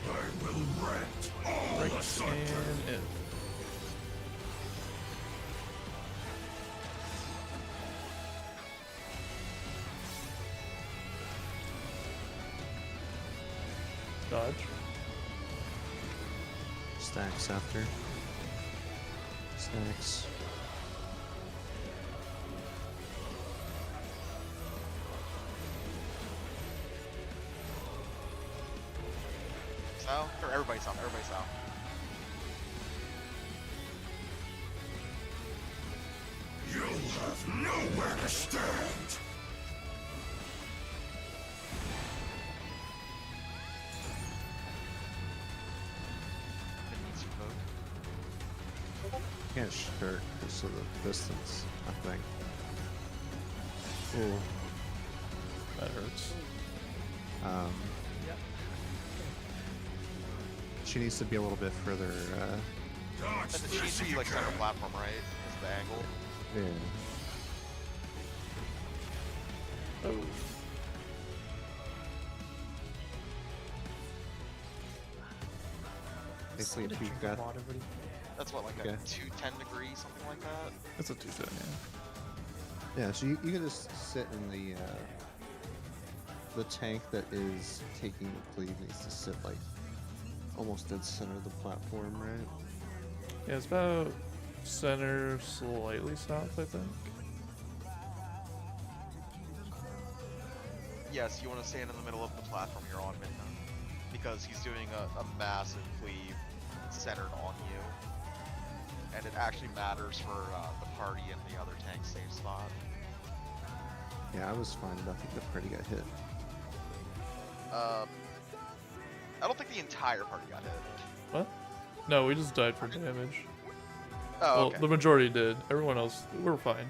I will rent all asunder. And in. Dodge. Stacks after. Stacks. South? Or everybody south, everybody south. You'll have nowhere to stand. Can't shirt because of the distance, I think. Ooh. That hurts. Yep. She needs to be a little bit further, Dodge But this it needs to if be you like center can. platform, right? Is the angle. yeah. Oh. Basically, Just if get a you've drink of got water, buddy. That's what, like a Okay. 210 degrees, something like that. It's a 210, yeah. yeah, so you can just sit in the tank that is taking the cleave needs to sit like almost dead center of the platform, right? Yeah, it's about center, slightly south, I think. Yes, you want to stand in the middle of the platform you're on, Midna, because he's doing a massive cleave centered on you, and it actually matters for the party and the other tank safe spot. Yeah, I was fine, but I think the party got hit. I don't think the entire party got hit. What? No, we just died for damage. Oh, Well, okay. the majority did. Everyone else, we're fine.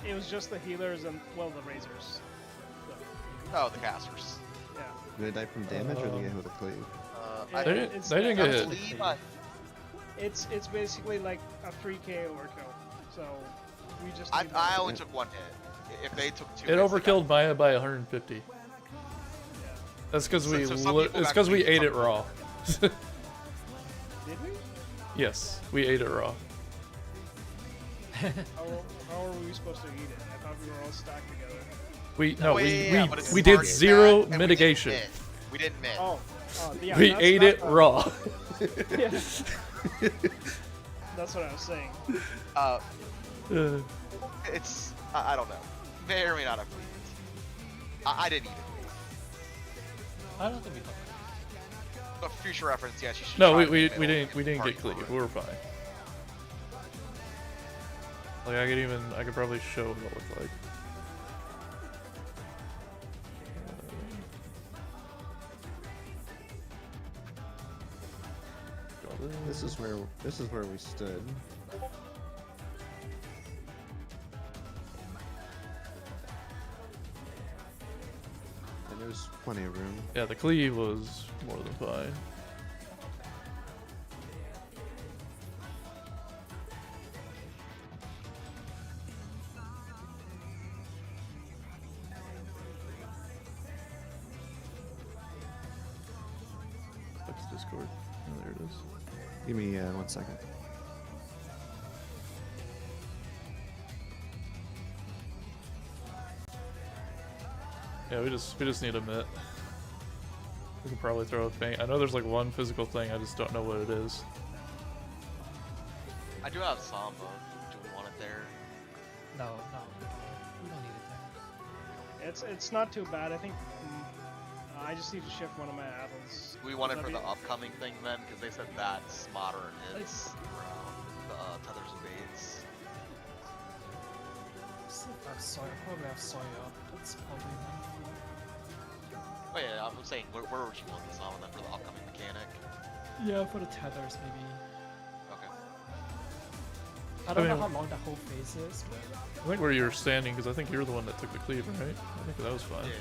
It was just the healers and, well, the razors. Oh, the casters. Yeah. Did they die from damage or the guy with the cleave? I They didn't- it's they didn't the- get hit. believe It's basically like a free KO or kill. So we just. need I to- only took one hit. If they took two It hits, they overkilled Maya by 150. Yeah. That's because So- we so some li- people it's because we actually- ate it raw. Did we? Yes, we ate it raw. How are we supposed to eat it? I thought we were all stacked together. We got. Yeah, we but it's we did smart, zero and we didn't mitigation. miss. We didn't miss. Oh, yeah. We that's- ate that's it what- raw. Yeah. That's what I was saying. Uh, It's I don't know. May or may not have cleaved. I didn't eat it. I don't think we got But for future reference, yes, you should. no, try we to we, make we it didn't we a didn't party get cleave. moment. We were fine. Like I could probably show what it looked like. This is where we stood. And there's plenty of room. Yeah, the cleave was more than fine. Fix Discord. Oh, there it is. Give me 1 second. Yeah, we just need a mitt. We could probably throw a thing. I know there's like one physical thing, I just don't know what it is. I do have Samba. Do we want it there? no, we don't need it there. It's not too bad. I think I just need to shift one of my addles. Do we want it for That'd the be- upcoming thing then? Because they said that's moderate hits around the tethers and baits. See if I have Sawyer. Probably have Sawyer. That's probably enough. Oh yeah, I'm saying where would you want the Samba then for the upcoming mechanic? Yeah, for the tethers maybe. Okay. I don't know mean- how long the whole phase is, but I think where you were standing, because I think you're the one that took the cleave, right? I think that was fine. Yeah.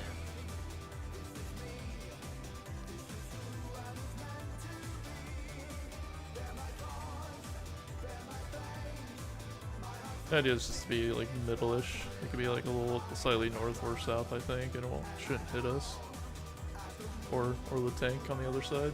The idea is just to be like middle-ish. It could be like a little slightly north or south, I think, and it shouldn't hit us. Or the tank on the other side.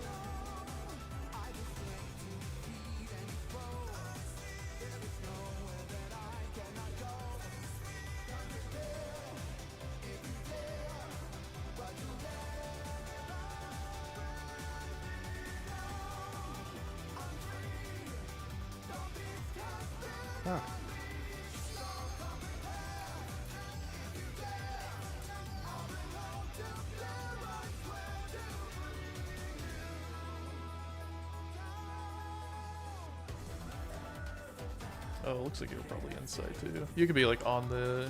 Ah. Oh, it looks like you're probably inside too. You could be like on the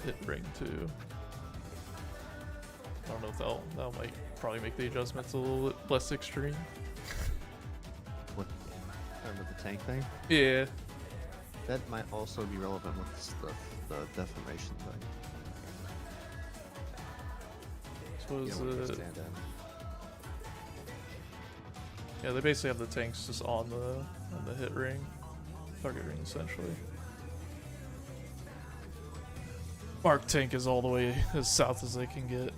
hit ring too. I don't know if that might probably make the adjustments a little bit less extreme. What? With the tank thing? Yeah. That might also be relevant with the deformation thing. So You is know, where you it? stand in. Yeah, they basically have the tanks just on the hit ring, target ring essentially. Mark tank is all the way as south as they can get.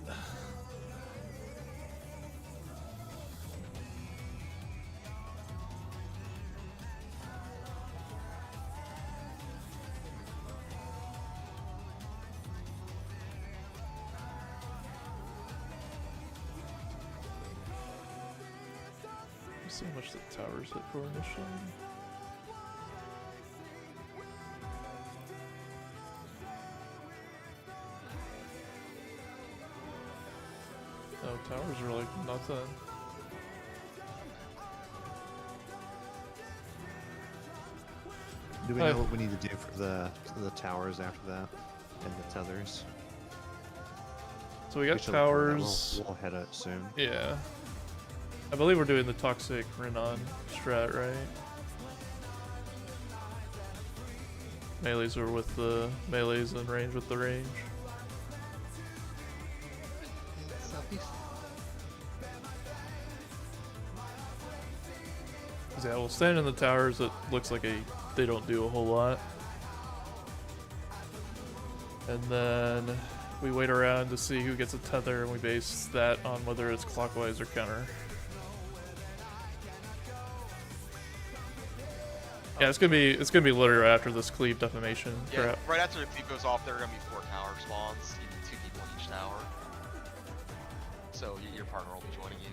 see how much the towers hit for initially. No, towers are like nothing. Do we know what we need to do for the towers after that and the tethers? So we got We should look for that. towers. We'll head out soon. Yeah. I believe we're doing the toxic Renan strat, right? Melees are with the melees and range with the range. Southeast. Yeah, we'll stand in the towers. It looks like they don't do a whole lot. And then we wait around to see who gets a tether, and we base that on whether it's clockwise or counter. Yeah, it's gonna be literally after this cleave defamation Yeah, crap. right after the cleave goes off, there are gonna be 4 tower spawns. You need 2 people in each tower. So your partner will be joining you.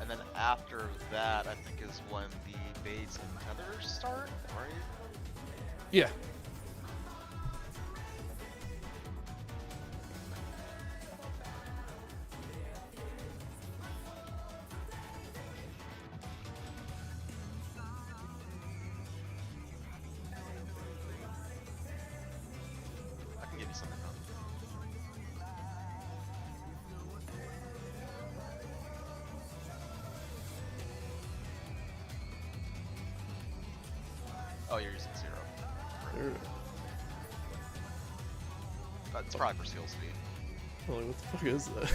And then after that, I think is when the baids and tethers start, right? Yeah. I can give you something else. Oh, you're using 0. There- That's probably for seal speed. Holy, what the fuck is that?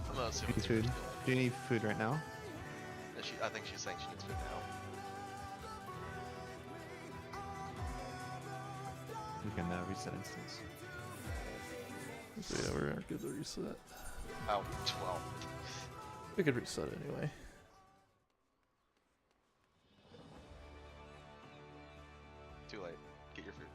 I'm gonna assume Do you need it's for food? seal. Do you need food right now? I think she's saying she needs food now. We can reset instance. So yeah, we're good to reset. Oh, 12. We could reset anyway. Too late. Get your food.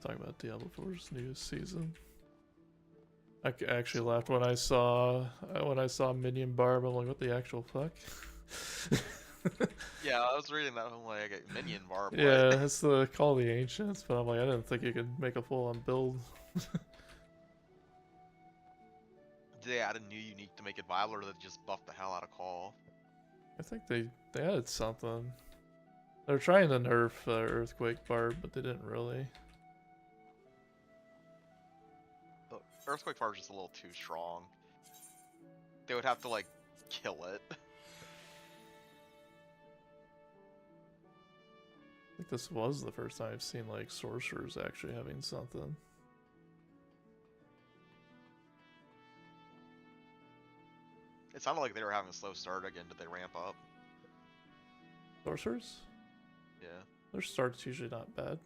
Talking about Diablo 4's newest season. I actually laughed when I saw Minion Barb. I'm like, what the actual fuck? Yeah, I was reading that. I'm like, Minion Barb. Yeah, it's the Call of the Ancients, but I'm like, I didn't think you could make a full-on build. Did they add a new unique to make it viable, or did they just buff the hell out of Call? I think they added something. They're trying to nerf Earthquake Barb, but they didn't really. The Earthquake Barb's just a little too strong. They would have to, like, kill it. I think this was the first time I've seen like sorcerers actually having something. It sounded like they were having a slow start again. Did they ramp up? Sorcerers? Yeah. Their start's usually not bad.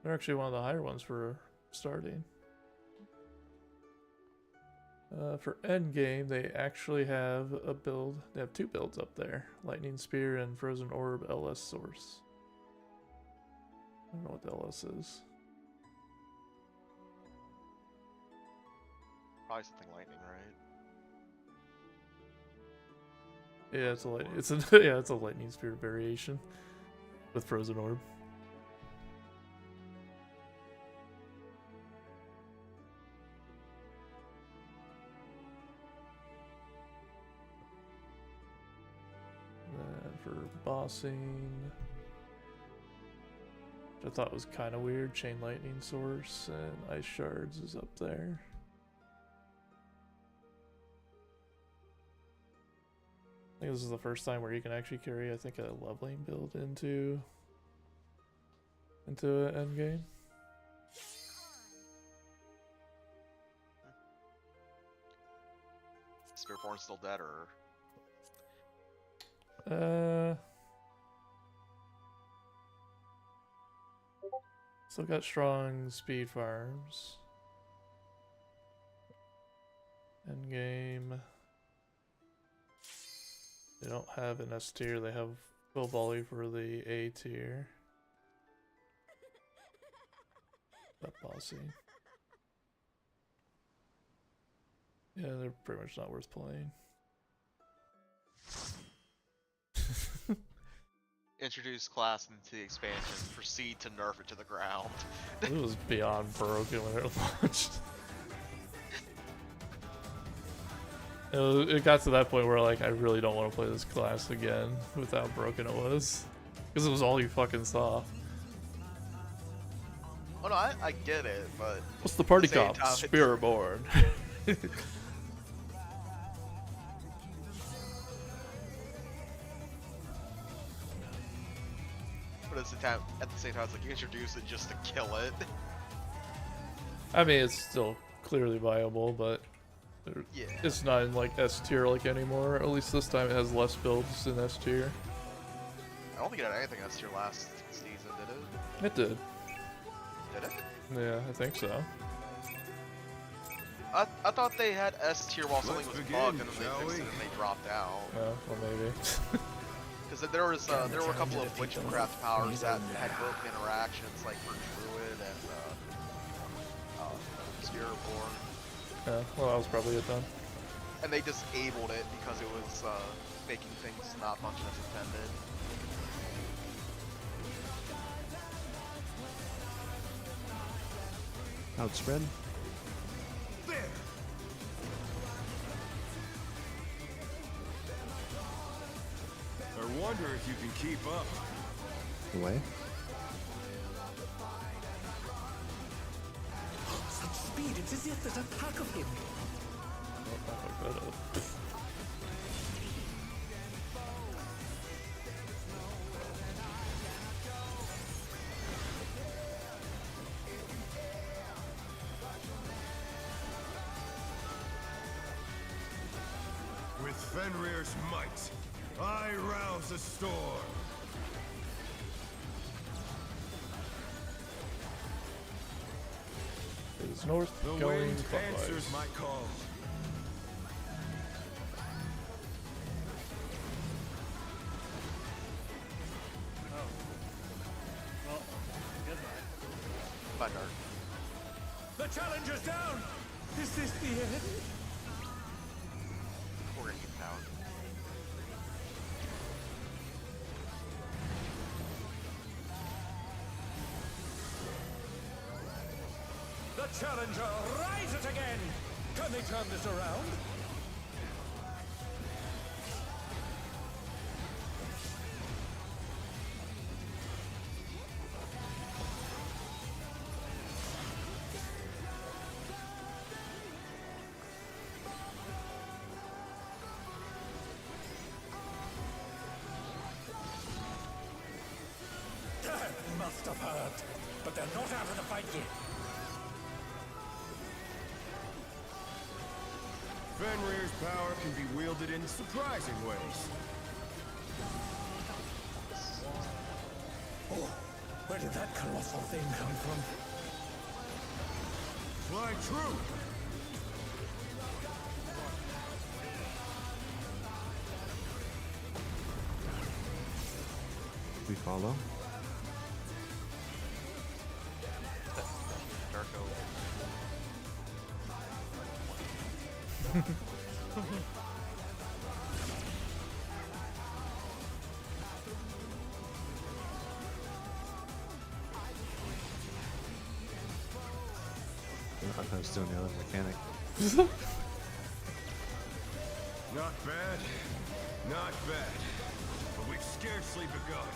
They're actually one of the higher ones for starting. For endgame, they actually have a build. They have 2 builds up there. Lightning Spear and Frozen Orb LS Source. I don't know what the LS is. Probably something lightning, right? Yeah, it's a it's a Lightning Spear variation with Frozen Orb. And for bossing, which I thought was kind of weird, Chain Lightning Source and Ice Shards is up there. I think this is the first time where you can actually carry, I think, a leveling build into an endgame. Spiritborn's still dead, or Still got strong speed farms. Endgame. They don't have an S tier, they have full volley for the A tier. That bossy. Yeah, they're pretty much not worth playing. introduce class into the expansion, proceed to nerf it to the ground. It was beyond broken when it launched. It got to that point where like I really don't want to play this class again with how broken it was, because it was all you fucking saw. Oh no, I get it, but What's the party at the same cop? time, Spiritborn. But at the same time, it's like you introduce it just to kill it. I mean, it's still clearly viable, but Yeah. it's not in like S tier like anymore. At least this time it has less builds in S tier. I don't think it had anything else your last season, did it? It did. Did it? Yeah, I think so. I thought they had S tier while something was begin, bugged and then they shall fixed we? it and they dropped out. Yeah, well maybe. Because there were a couple of witchcraft powers that had broken interactions, like for Druid and Spiritborn, Yeah, well that was probably it then. and they disabled it because it was making things not function as intended. Outspread. There! I wonder if you can keep up. Away. Such speed, it's as if there's a pack of him. Oh, I fucked that up. With Fenrir's might, I rouse a storm. It is north The going wind answers clockwise. my call. Well, goodbye. By Dark. The challenger's down! Is this the end? We're gonna get power. The challenger rises again! Can they turn this around? They must have heard, but they're not out of the fight yet. Fenrir's power can be wielded in surprising ways. Oh, where did that colossal thing come from? Fly true! We follow. Darko. I was doing the other mechanic. Not bad, not bad. But we've scarcely begun.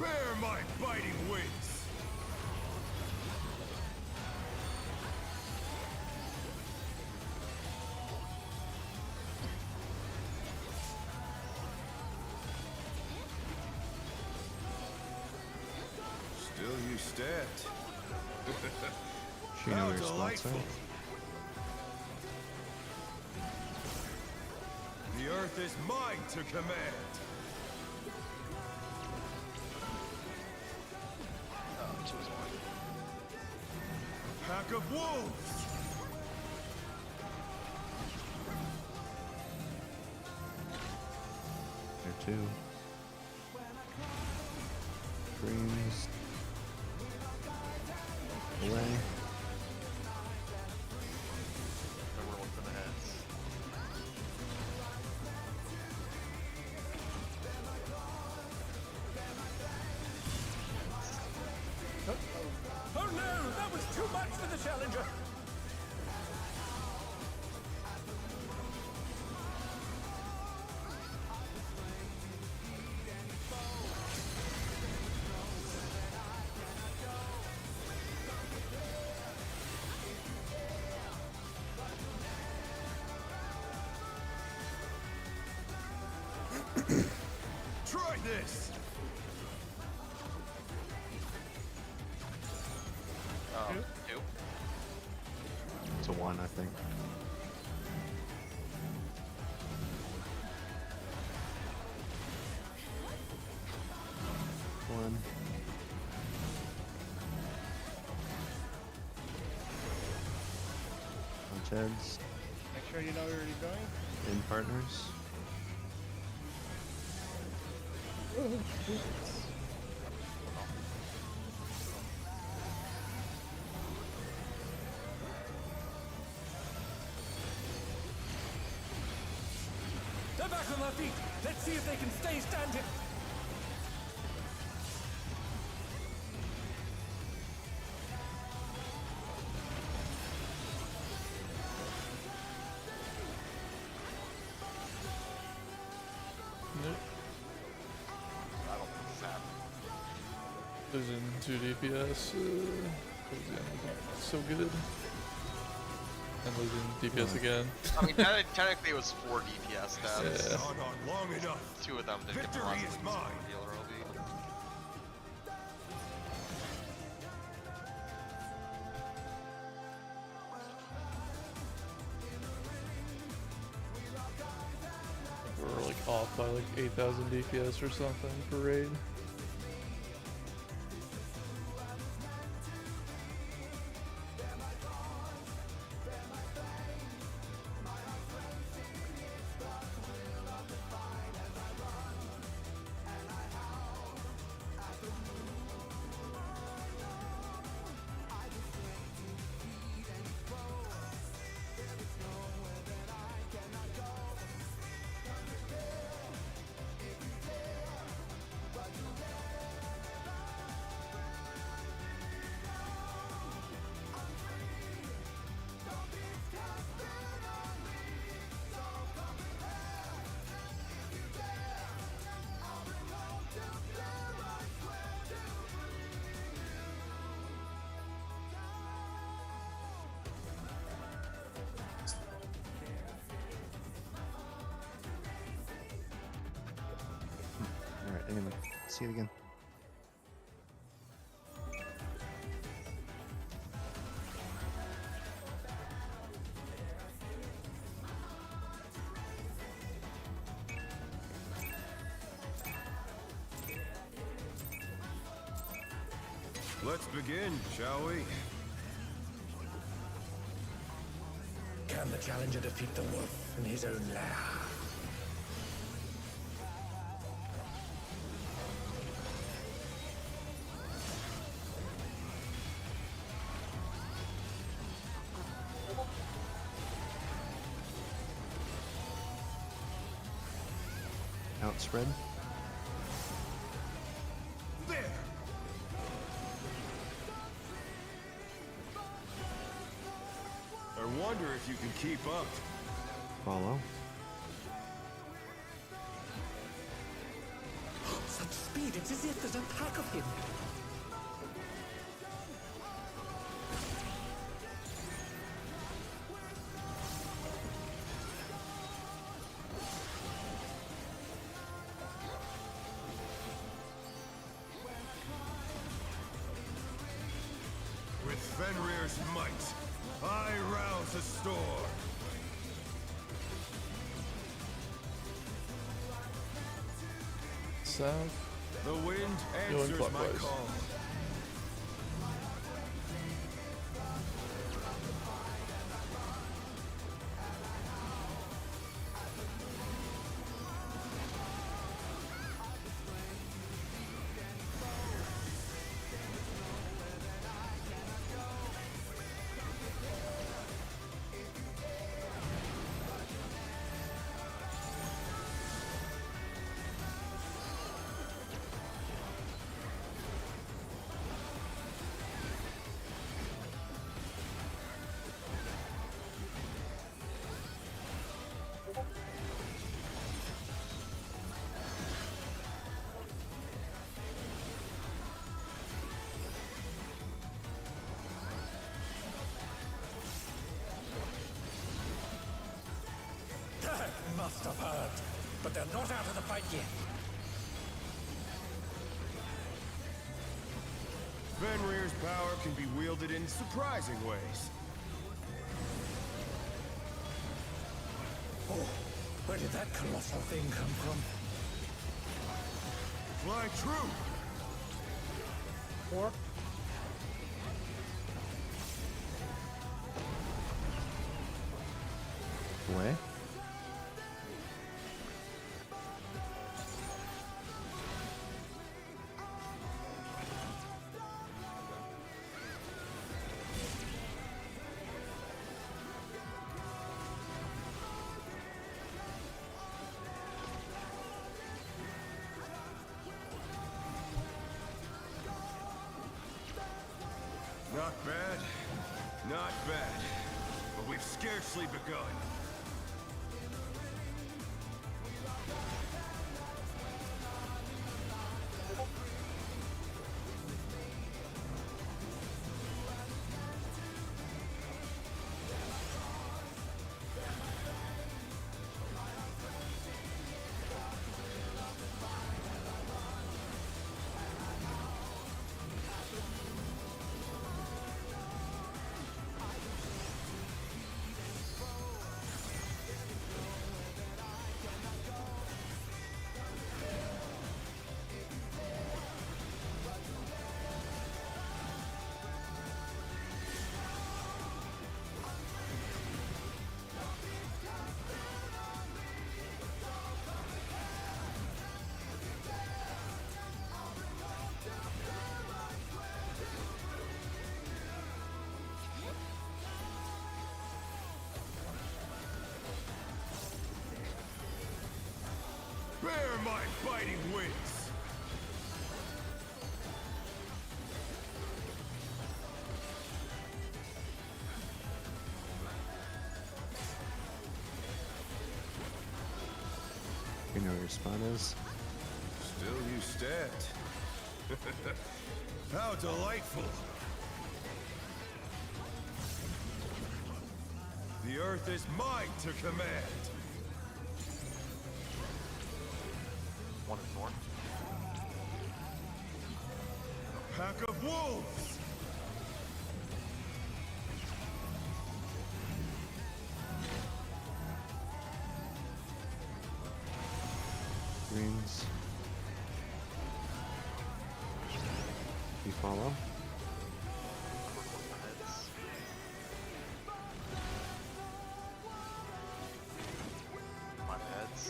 Bear my biting wings! Still you stepped. You know How where your spots delightful. are? The earth is mine to command. Two is one. Pack of wolves! There too. Dreams. Away. Remember one for the heads. Oh no, that was too much for the challenger. Try this! Two. It's a 1, I think. One. Punch heads. Make sure you know where you're going. In partners. They're back on their feet. Let's see if they can stay standing. Nope. I don't think this happened. Losing 2 DPS. So good. And losing DPS again. I mean, technically it was 4 DPS deaths. Yeah. Gone on long enough. 2 of them didn't get the Victory last is mine. healer LB. We're like off by like 8,000 DPS or something per raid. Alright, anyway. See it again. Let's begin, shall we? Can the challenger defeat the wolf in his own lair? Outspread. There! I wonder if you can keep up. Follow. Such speed. It's as if there's a pack of him. With Fenrir's might, I rouse a storm. South. The wind Going answers my clockwise. call. Must have heard, but they're not out of the fight yet. Fenrir's power can be wielded in surprising ways. Oh, where did that colossal thing come from? Fly true! Or Away. Not bad. Not bad. But we've scarcely begun. Bear my biting wings! You know where your spawn is. Still you stand. How delightful! The earth is mine to command! 1 and north. A pack of wolves! Greens. You follow? Heads. My heads.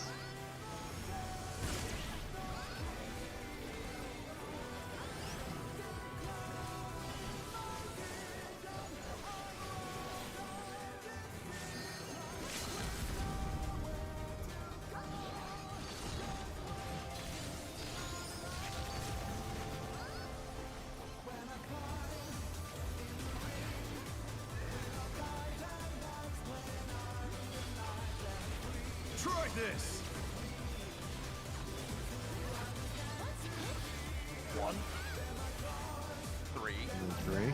Try this! 1, 3. And then 3.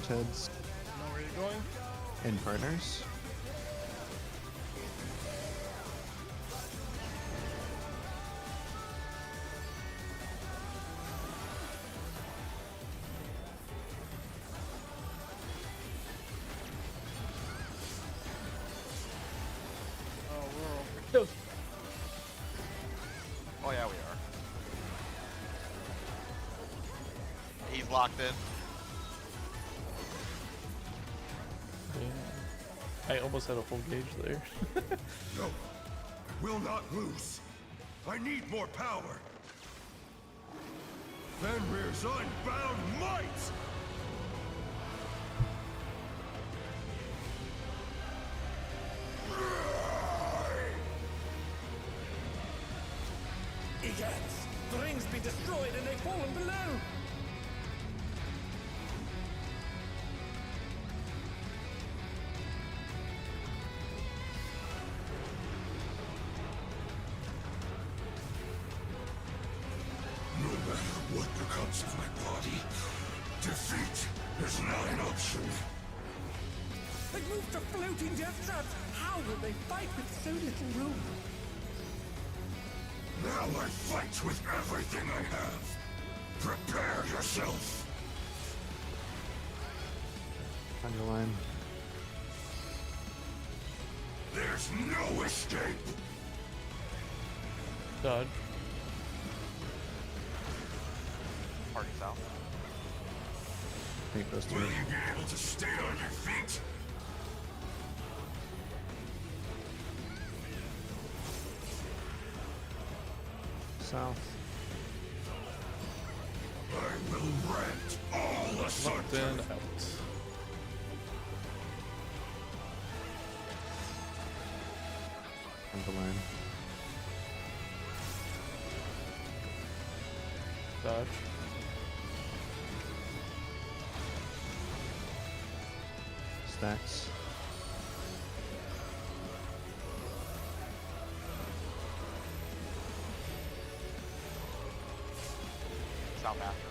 Heads Know where you're going? and partners. Oh, we're over. Oh yeah, we are. He's locked in. Damn. I almost had a full gauge there. No, will not lose. I need more power. Fenrir's unbound might! Egads! The ring's been destroyed and they've fallen below! No matter what becomes of my body, defeat is not an option. They've moved to floating death traps! How will they fight with so little room? Now I fight with everything I have. Prepare yourself. On your line. There's no escape. Dodge. Party's out. I think those Will two. you be able to stay on your feet? South. I will rent all Locked in, asunder. out. On the line. Dodge. Stacks. South after.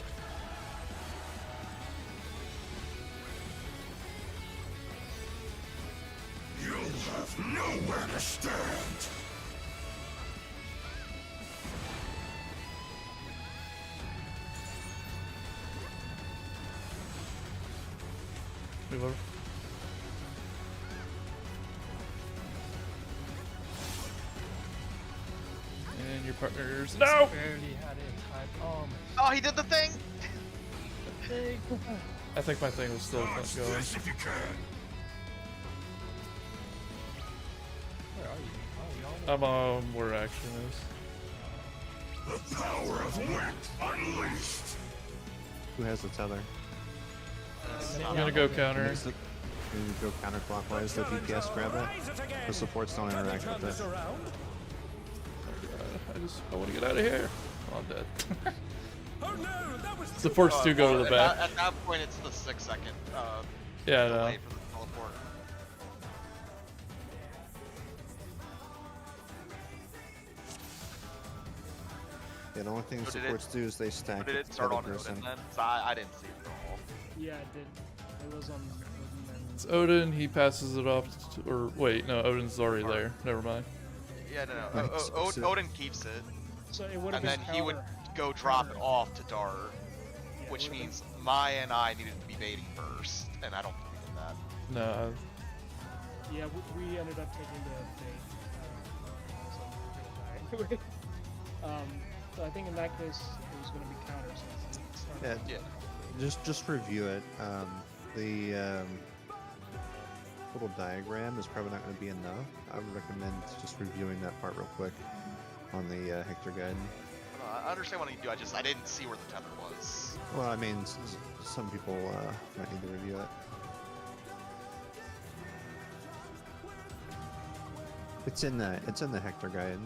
You'll have nowhere to stand. Move over. And your partners. Just No! barely had it in time. Oh Oh, he did the thing! my thing. I think my thing was still Dodge going. this if you can. Where are you? Oh, y'all. I'm on where action is. The power of wit unleashed. Who has the tether? I'm gonna go counter. Makes it- You go counterclockwise. The DPS grab it. The supports don't interact with it. I want to get out of here. Oh, I'm dead. Oh no, that was Supports do go to the back. At that point, it's the 6-second Yeah, I know. delay for the teleport. Yeah, the only thing So did supports do is they stack Did with it the start other on person. Odin then? 'Cause I didn't see it at all. Yeah, it did. It was on. It's Odin. He passes it off. Or wait, no, Odin's already there. Never mind. Yeah, no. Right, so- Odin keeps it, So it would have and been then he would go drop it off to Dart, which means Maya and I needed to be baiting first, and I don't think we did that. No, Yeah, we ended up taking the bait. So we're gonna die anyway. So I think in that case it was gonna be counter since it started. Yeah, Yeah. just review it. The little diagram is probably not going to be enough. I would recommend just reviewing that part real quick on the Hector guide. I understand what you do. I didn't see where the tether was. Well, I mean, some people might need to review it. It's in the Hector guide.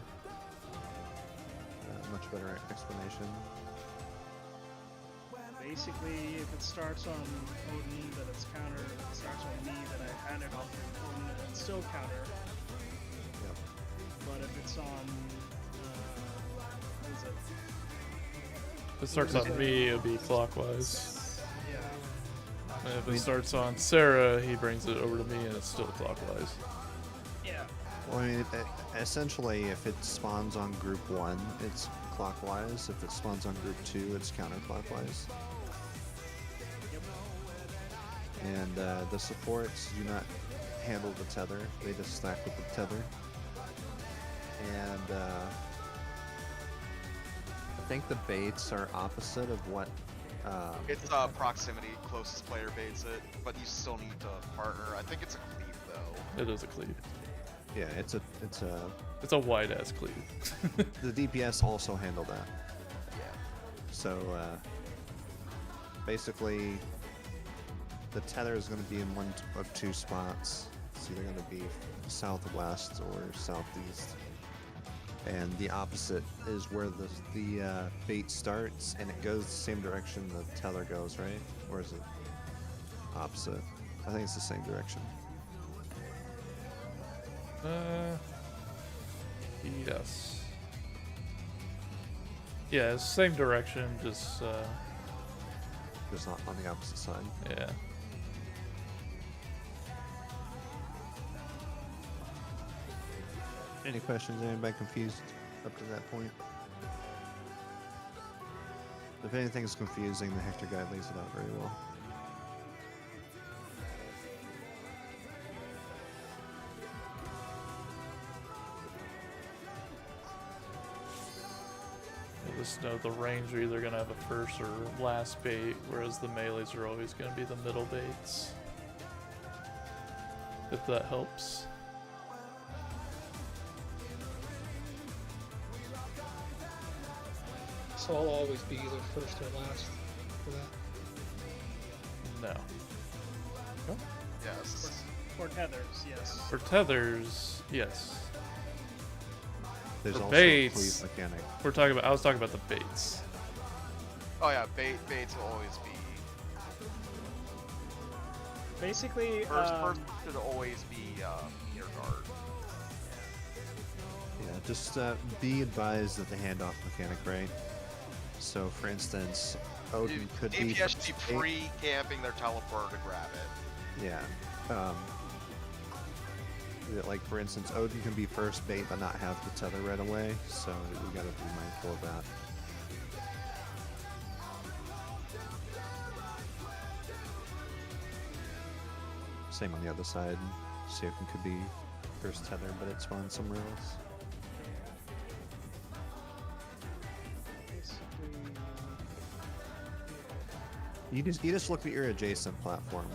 Much better explanation. basically, if it starts on Odin, then it's counter. If it starts on me, then I hand it off to Odin, and it's still counter. Yep. But if it's on, what is it? If it starts on me, it'll be clockwise. Yeah. And if it starts on Sarah, he brings it over to me, and it's still clockwise. Yeah. Well, I mean, essentially, if it spawns on group 1, it's clockwise. If it spawns on group 2, it's counterclockwise. Yep. And the supports do not handle the tether; they just stack with the tether. And I think the baits are opposite of what. It's proximity, closest player baits it, but you still need to partner. I think it's a cleave though. It is a cleave. Yeah, it's a. It's a wide ass cleave. The DPS also handle that. Yeah. So basically, the tether is going to be in one of two spots. It's either going to be southwest or southeast, and the opposite is where the bait starts, and it goes the same direction the tether goes, right? Or is it opposite? I think it's the same direction. Yes. Yeah, it's same direction, just Just not on the opposite side. yeah. Any questions? Anybody confused up to that point? If anything's confusing, the Hector guide lays it out very well. Just know the range are either gonna have a first or last bait, whereas the melees are always gonna be the middle baits. If that helps. So I'll always be either first or last for that. No. Yes. For tethers, yes. For tethers, yes. There's For also baits, a cleave mechanic. I was talking about the baits. Oh yeah, baits will always be Basically, first should always be near guard. Yeah, just be advised of the handoff mechanic, right? So, for instance, Odin could be DPS should be first bait. pre-camping their teleporter to grab it. Yeah. Like, for instance, Odin can be first bait but not have the tether right away, so we gotta be mindful of that. Same on the other side. Seiken could be first tether, but it spawns somewhere else. basically, You just look at your adjacent platform.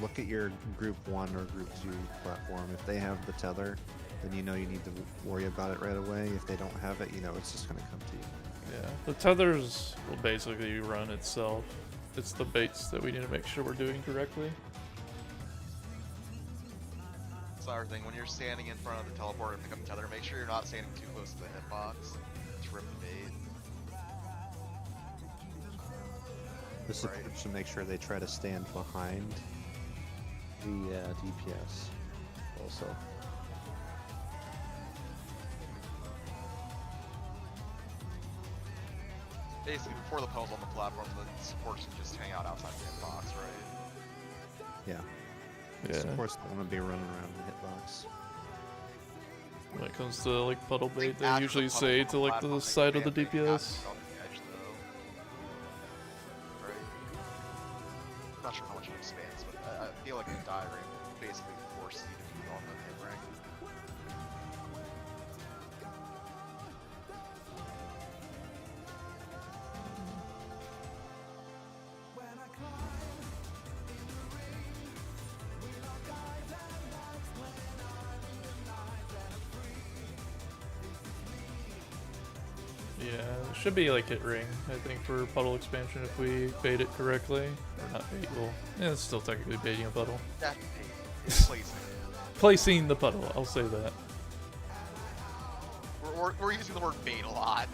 Look at your group 1 or group 2 platform. If they have the tether, then you know you need to worry about it right away. If they don't have it, you know it's just going to come to you. Yeah. The tethers will basically run itself. It's the baits that we need to make sure we're doing correctly. That's our thing. When you're standing in front of the teleporter and pick up the tether, make sure you're not standing too close to the hitbox. Just rip the bait. The support should make sure they try to stand behind the DPS also. Basically, before the puzzle on the platform, the supports can just hang out outside the hitbox, right? Yeah. Yeah. Supports don't want to be running around the hitbox. When it comes to like puddle bait, Like, they after usually the puddle say on to like platform, the they side of the can't- they have DPS. to be on the edge, though. Right? Not sure how much it expands, but I feel like the diagram basically forces you to be on the hit rank. Yeah, it should be like hit ring, I think, for puddle expansion if we bait it correctly. Or not bait, well, yeah, it's still technically baiting a puddle. That is placing. Placing the puddle, I'll say that. We're using the word bait a lot.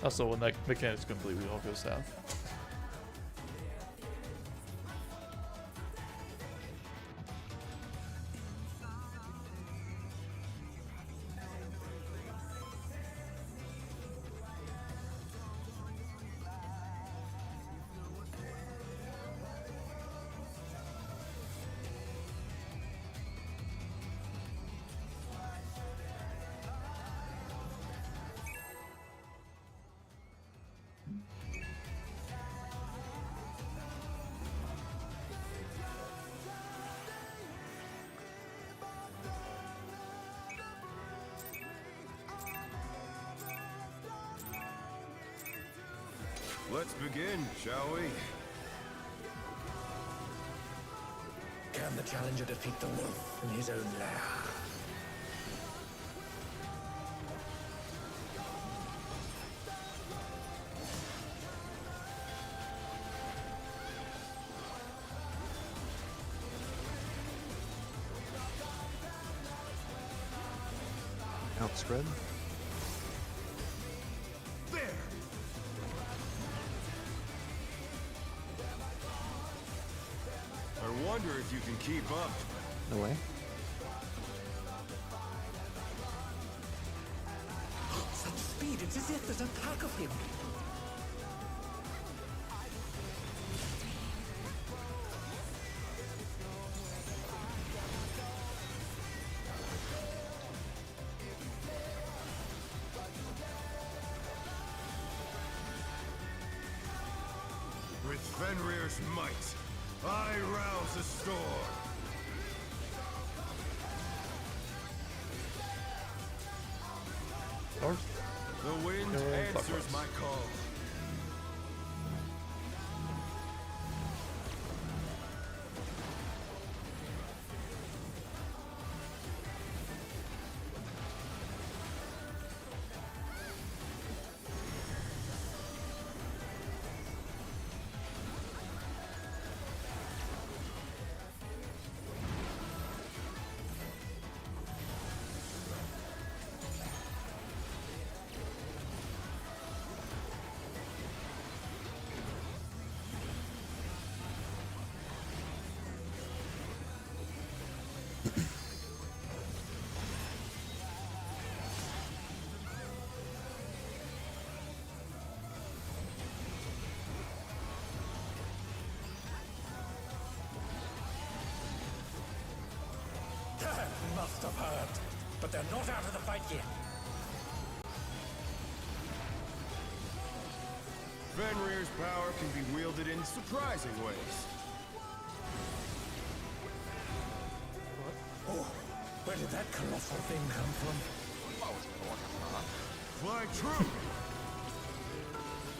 Also, when that mechanic's complete, we all go south. Let's begin, shall we? Can the challenger defeat the wolf in his own lair? Outspread. There! I wonder if you can keep up. Away. Such speed, it's as if there's a pack of him. With Fenrir's might, I rouse the storm. North? The wind Yeah, we're in answers clockwise. my call. Must have heard, but they're not out of the fight yet. Fenrir's power can be wielded in surprising ways. Oh, where did that colossal thing come from? Oh, it's been a long time. Fly true!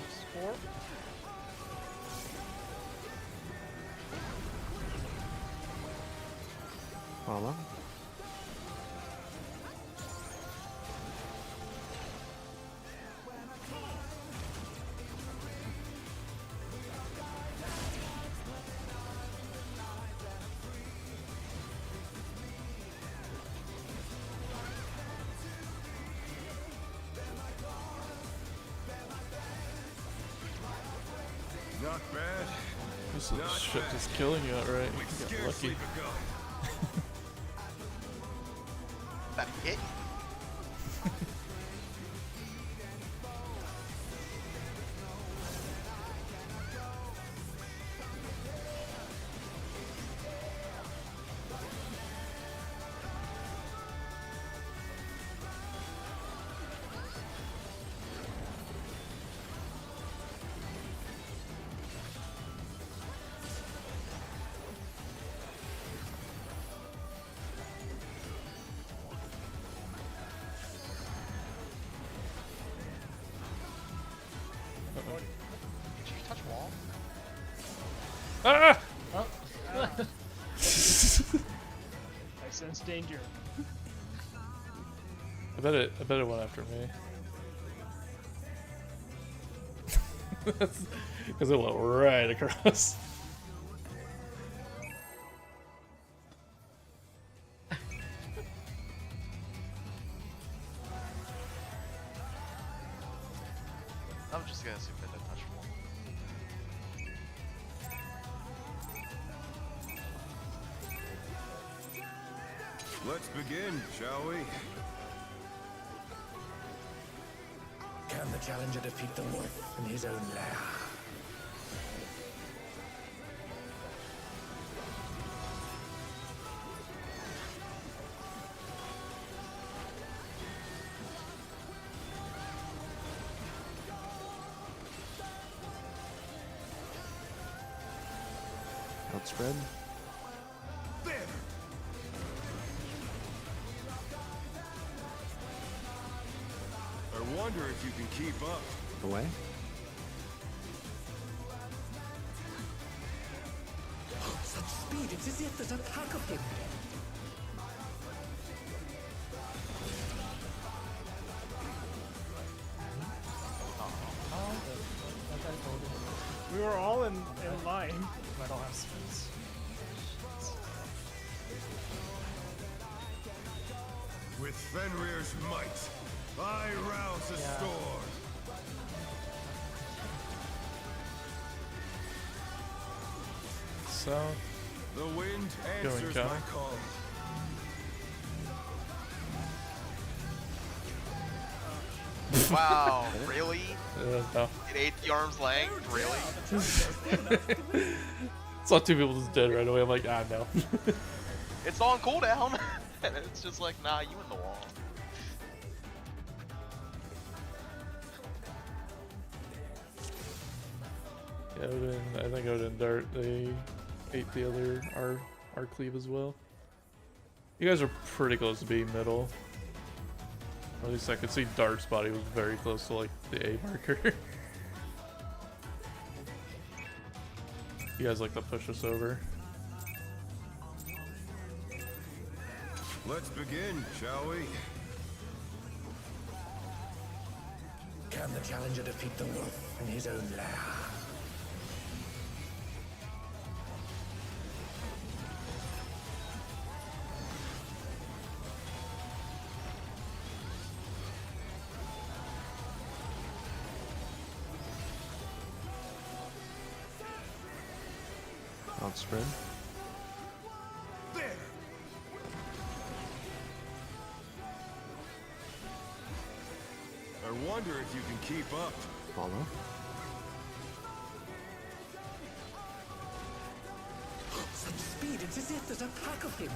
Sport. Follow. Not bad. This is Not shit bad. just killing you outright. We've You got scarcely lucky. begun. That hit? Did you touch wall? Ah! Oh. I sense danger. I bet it went after me. Because it went right across. Let's begin, shall we? Can the challenger defeat the wolf in his own lair? Outspread. There! I wonder if you can keep up. Away. Such speed, it's as if there's a pack of him. Oh, that guy told him. We were all in line. I don't have space. With Fenrir's might, I rouse a Yeah. storm. South. The wind Going answers counter. my call. Wow, really? No. It ate the arm's length? Really? Saw two people just dead right away. I'm like, ah, no. It's on cooldown. And it's just like, nah, you in the wall. Yeah, Odin, I think Odin Dart, they ate the other our cleave as well. You guys are pretty close to being middle. At least I could see Dart's body was very close to like the A marker. You guys like to push us over. Let's begin, shall we? Can the challenger defeat the wolf in his own lair? Outspread. There! I wonder if you can keep up. Follow. Such speed, it's as if there's a pack of him.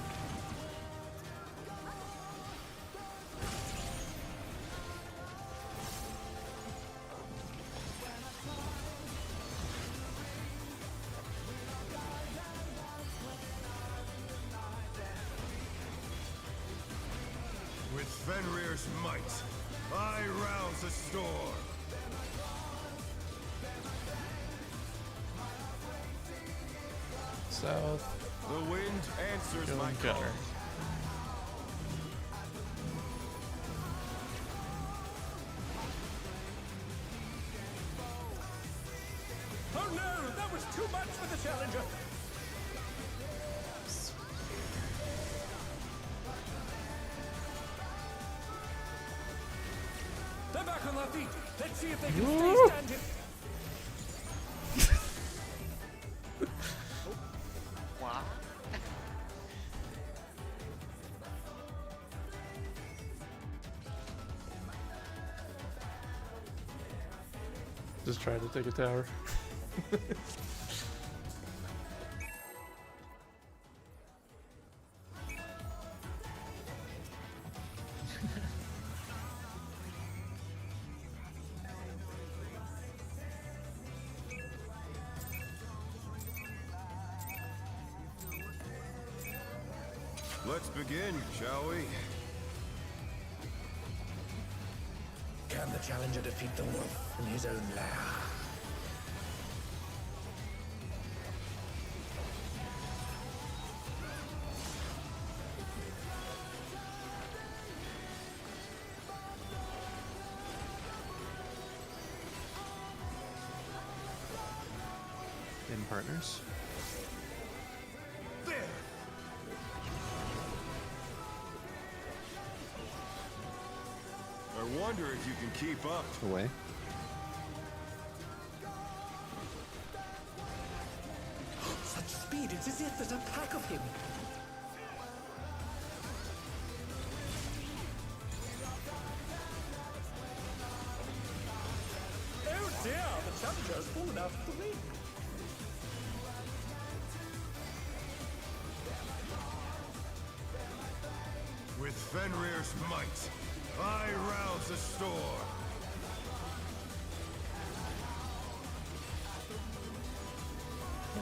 With Fenrir's might, I rouse a storm. South. The wind answers Going my call. counter. Oh no, that was too much for the challenger. They're back on their feet. Let's see if they can stay standing. Wow. Just trying to take a tower. Let's begin, shall we? Can the challenger defeat the wolf in his own lair? In partners. There! I wonder if you can keep up. Away. Such speed, it's as if there's a pack of him. powerful enough to win. With Fenrir's might, I rouse the storm.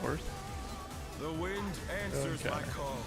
North. The wind answers my Okay. call.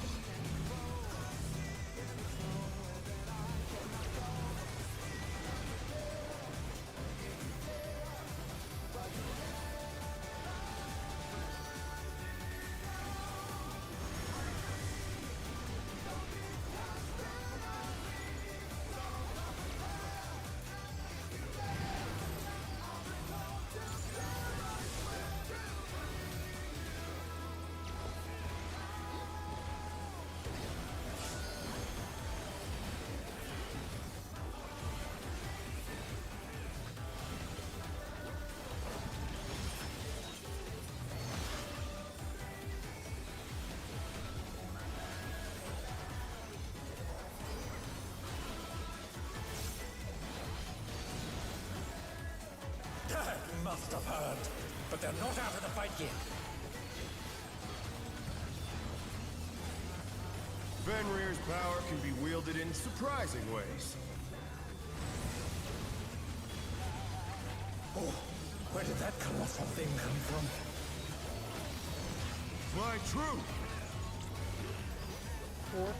Dad must have heard, but they're not out of the fight yet. Fenrir's power can be wielded in surprising ways. Oh, where did that colossal thing come from? Fly true! 4.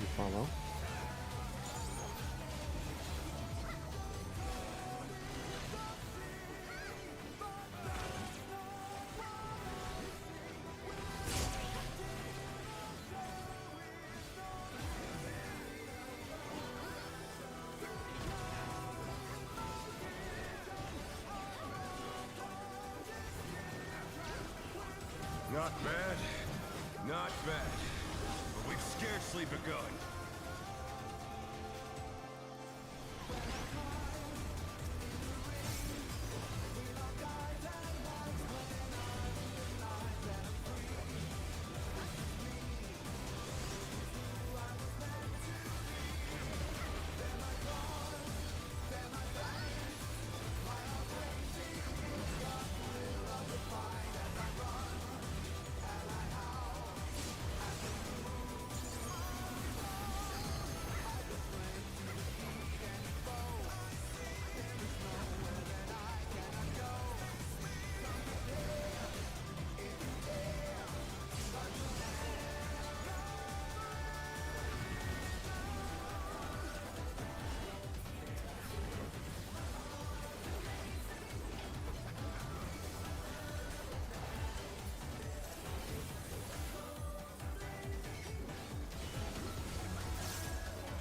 You follow? Not bad. Not bad. But we've scarcely begun.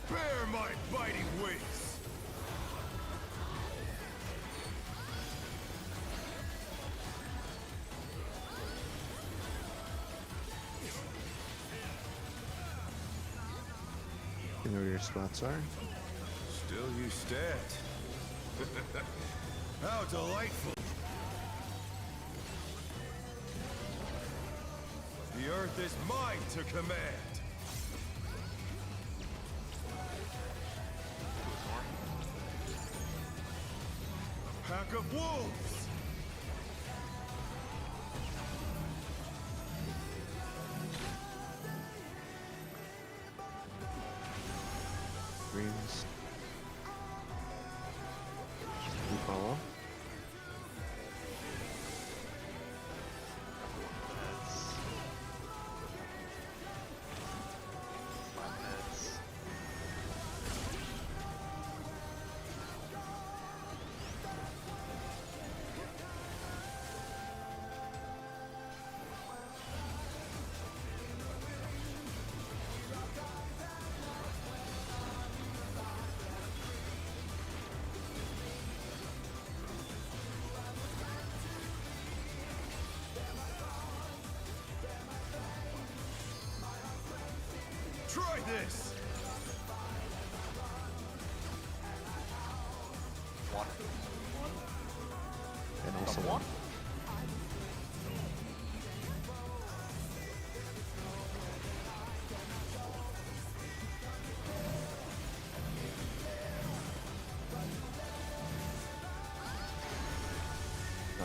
Bear my biting wings! You know where your spots are? Still you stand. How delightful! The earth is mine to command! Pack of wolves! Greens. You follow? Try this! One. And also One.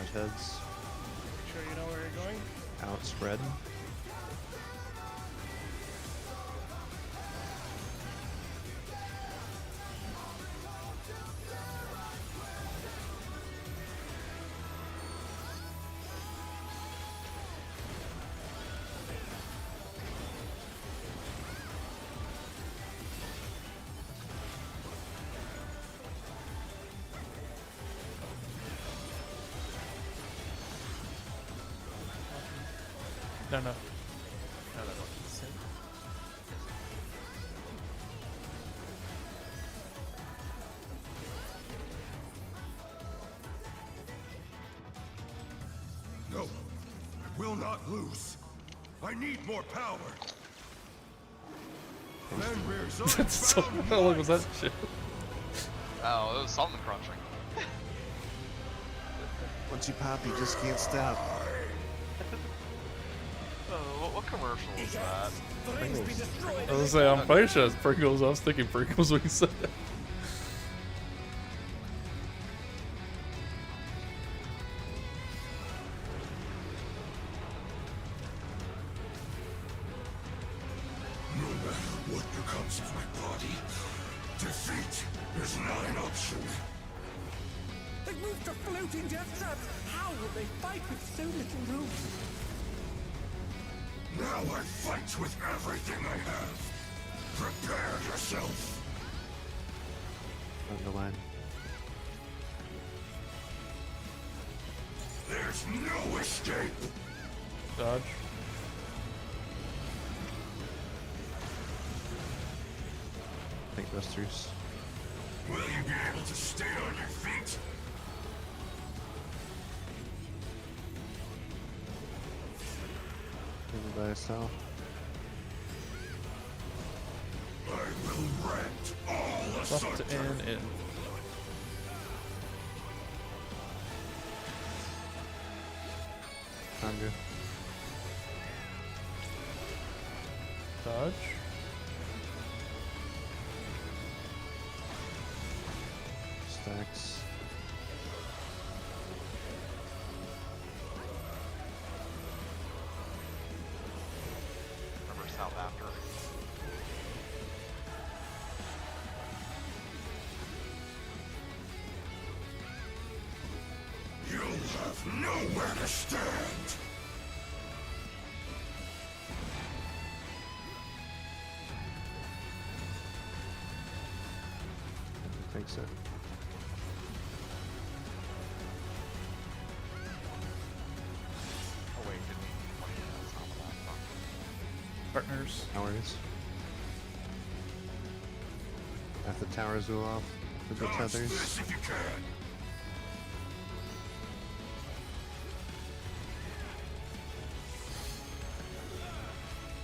butt heads. Make sure you know where you're going. Outspread. No, no. No, I will not lose. I need more power. Fenrir's So how long was that shit? Oh, it was something crunching. Once you pop, you just can't stop. What commercial is that? I was gonna say, I'm pretty sure it's Pringles. I was thinking Pringles when you said that. No matter what becomes of my body, defeat is not an option. They moved to floating death traps. How will they fight with so little room? Now I fight with everything I have. Prepare yourself. On the line. There's no escape. Dodge. Think busters. Will you be able to stay on your feet? Everybody south. I will rent all Left asunder. and in. Andrew. Dodge. Stacks. Remember South after. You'll have nowhere to stand. I think so. Oh wait, didn't we? That's not what I thought. Partners. Towers. After the towers go off with the Dodge tethers. this if you can.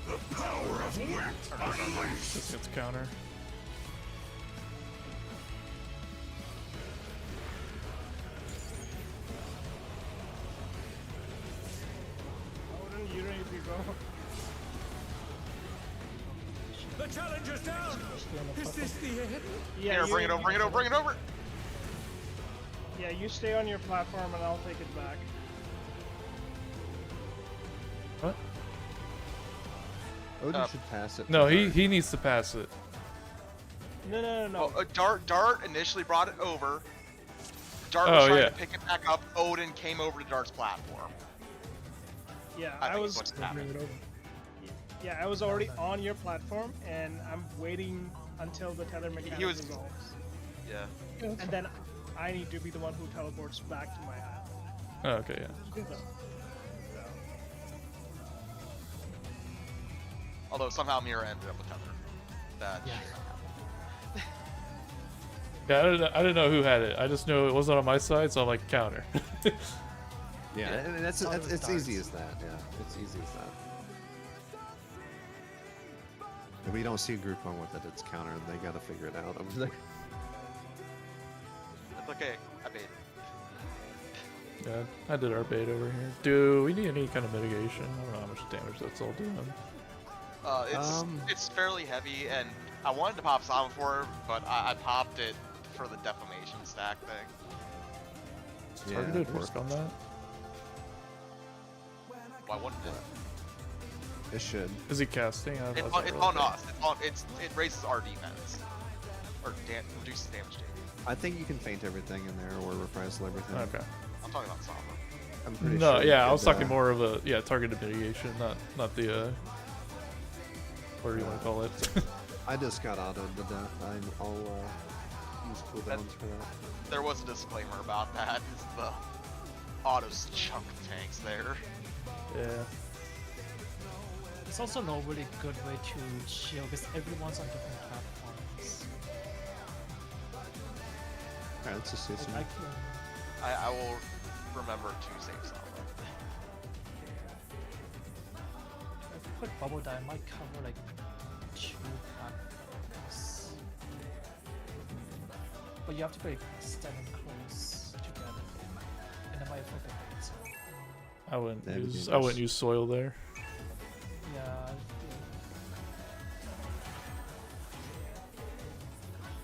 The power of wit unleashed. This gets counter. Odin, you ready to go? The challenger's down. Is this the end? Yeah, Here, you- bring it over, bring it over, bring it over! Yeah, you stay on your platform and I'll take it back. What? Odin should pass it. No, to he needs to pass it. No. Oh, Dart initially brought it over. Dart Oh, was trying yeah. to pick it back up. Odin came over to Dart's platform. Yeah, I I think was. what's happening. Yeah, I was already on your platform, and I'm waiting until the tether mechanic was- resolves, Yeah. and then I need to be the one who teleports back to my island. Oh, okay, yeah. So, Although somehow Mira ended up with Tether. That Yeah. shit. Yeah, I didn't know who had it. I just knew it wasn't on my side, so I'm like, counter. Yeah, and that's It's all it's those easy darts. as that. Yeah, it's easy as that. If we don't see a group on with it, it's counter, and they gotta figure it out. I'm like, It's okay. I baited. Yeah, I did our bait over here. Do we need any kind of mitigation? I don't know how much damage that's all doing. It's fairly heavy, and I wanted to pop Salmon for it, but I popped it for the defamation stack thing. Does Yeah, targeted there's- work on that? Why wouldn't it? It should. Is he casting? It's on us. It raises our defense. Or reduces damage taken. I think you can feint everything in there or reprisal everything. Okay. I'm talking about Sombra. I'm pretty No, sure. you yeah, I could, was talking more of a targeted mitigation, not the what do you want to call it? I just got autoed to death. I'll use cooldowns for that. There was a disclaimer about that. Is the auto chunk tanks there. Yeah. It's also no really good way to shield because everyone's on different platforms. Alright, let's just see some. Like, I can. I will remember to save Sombra. If you put bubble dye, it might cover like 2 platforms. But you have to be standing close together, and it might affect the points. I wouldn't That'd be use nice. I wouldn't use soil there. Yeah.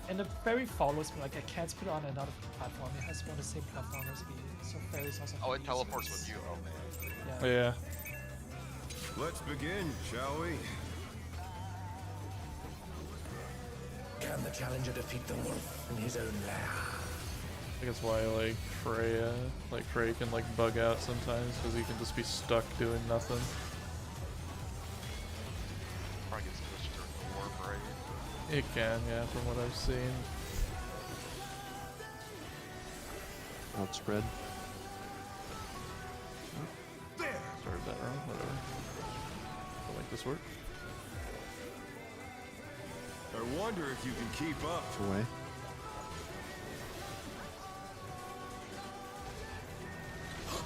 And the fairy follows me, like I can't put it on another platform, it has to be on the same platform as me, so fairies also Oh, have it to use teleports it. with you. Oh man. Yeah. Yeah. Let's begin, shall we? Can the challenger defeat the wolf in his own lair? I think that's why Frey can like bug out sometimes because he can just be stuck doing nothing. Probably gets pushed during the warp, right? It can, yeah, from what I've seen. Outspread. Started that wrong, whatever. Don't make this work. I wonder if you can keep up. It's away.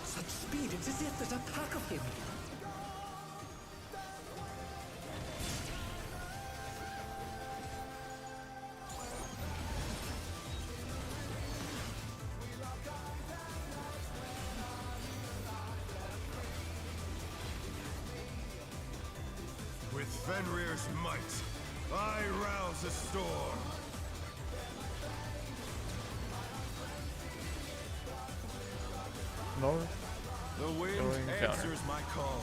Such speed, it's as if there's a pack of him. With Fenrir's might, I rouse a storm. Nor? The wind Going counter. answers my call.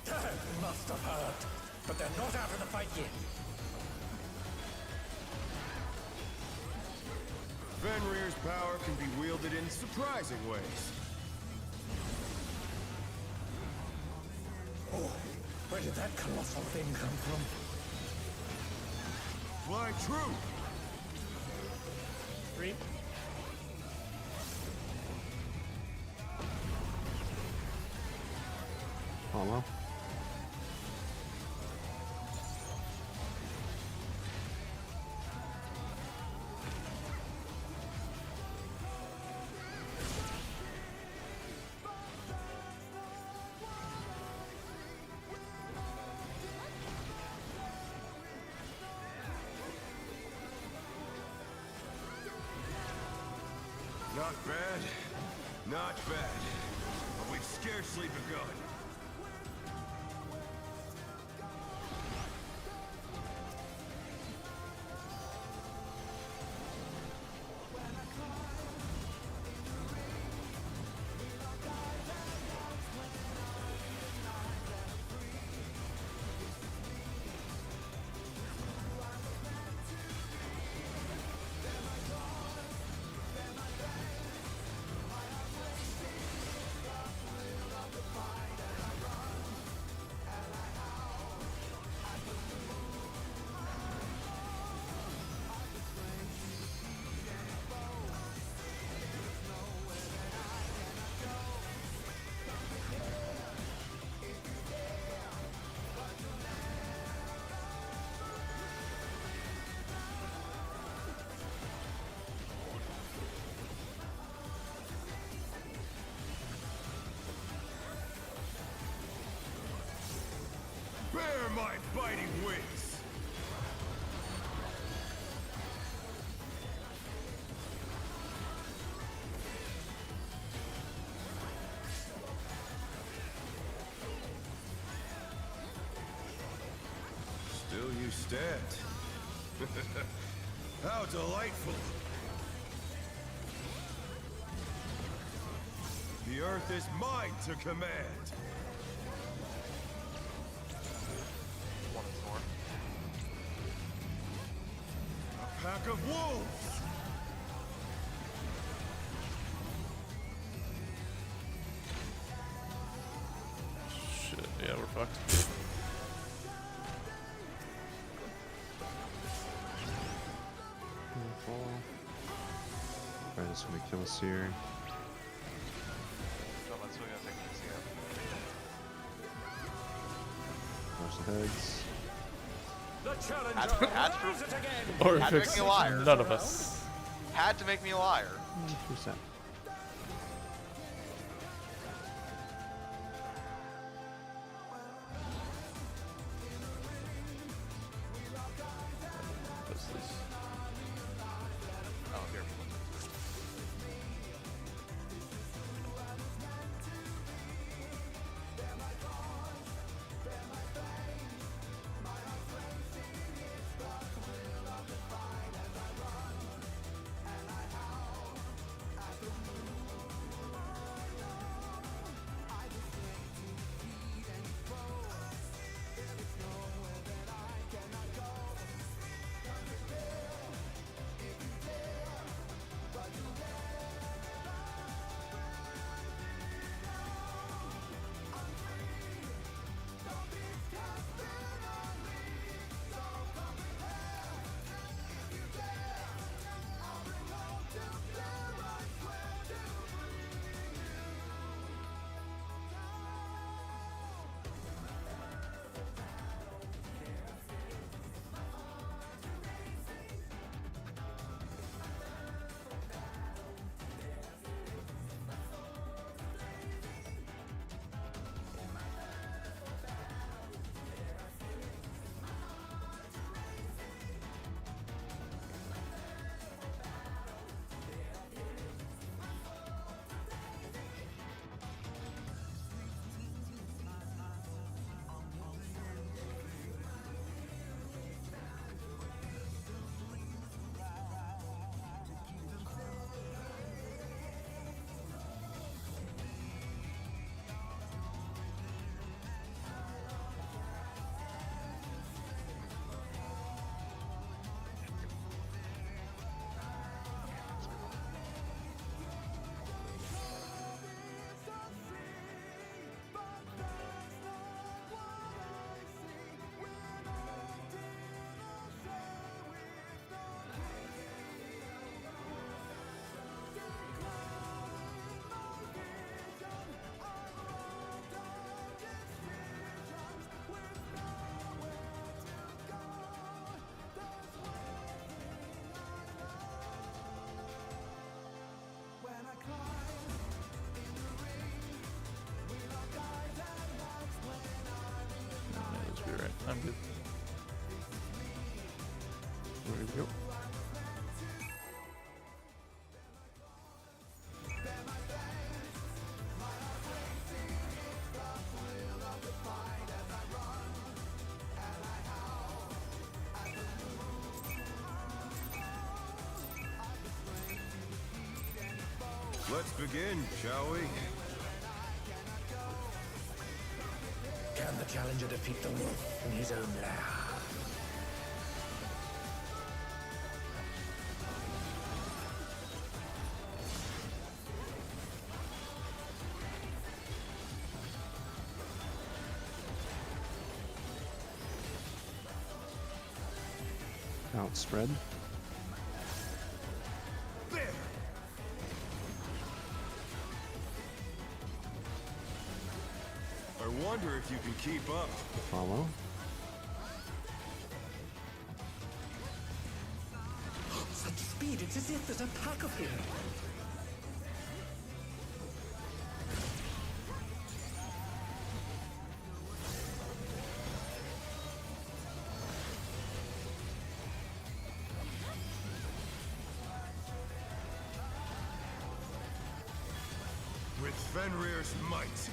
They must have heard, but they're not out of the fight yet. Fenrir's power can be wielded in surprising ways. Oh, where did that colossal thing come from? Fly true! 3. Oh well. Not bad, not bad. But we've scarcely begun. Share my biting wings! Still you stand. How delightful! The earth is mine to command! One is more. A pack of wolves! Shit, yeah, we're fucked. Alright, that's gonna kill us here. So let's we're gonna take this here. Watch the heads. The Had challenger to- rise it again. Or Had to fix make me a liar. none of us. Had to make me a liar. Who's that? What's this? Oh, here. Let's be right. I'm good. There we go. Let's begin, shall we? Can the challenger defeat the wolf in his own lair? Outspread. There! I wonder if you can keep up. Follow. Such speed, it's as if there's a pack of him. Fenrir's might,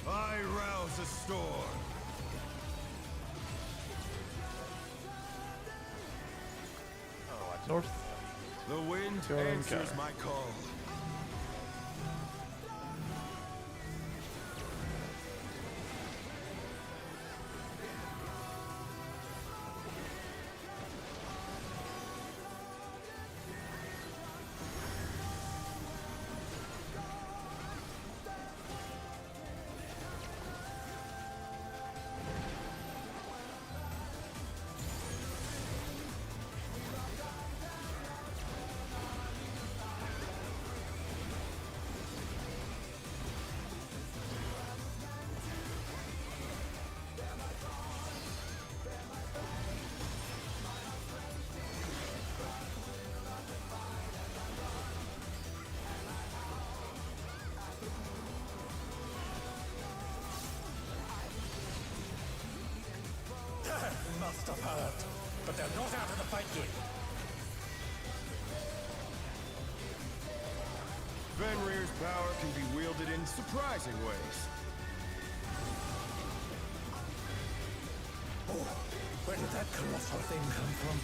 I rouse a storm. Oh, I North. The wind Go ahead and answers counter. my call. Must have heard, but they're not out of the fight yet. Fenrir's power can be wielded in surprising ways. Oh, where did that colossal thing come from?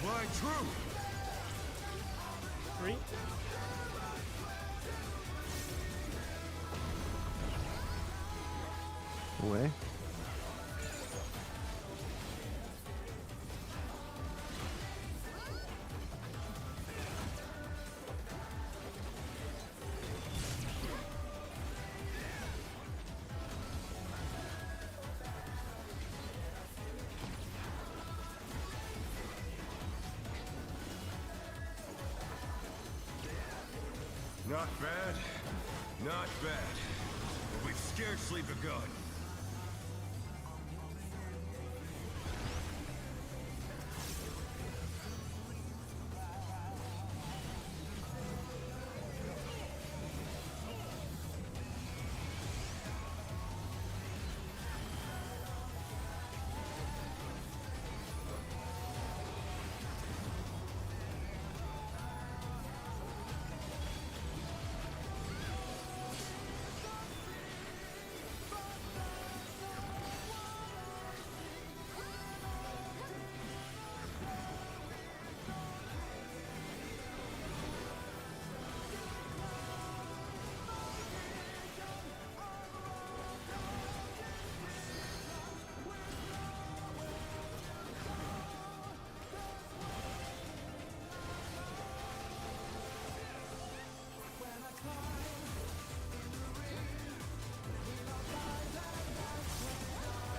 Fly true! 3. Away. Not bad. Not bad. But we've scarcely begun.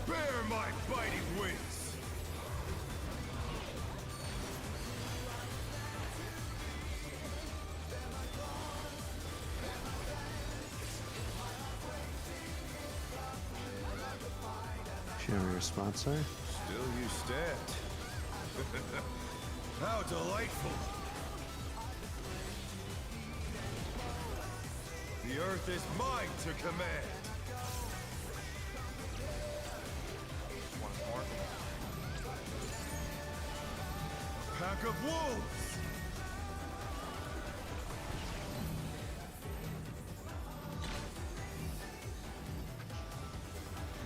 Bear my biting wings! Share your spots there. Still you stand. How delightful! The earth is mine to command! One more. Pack of wolves!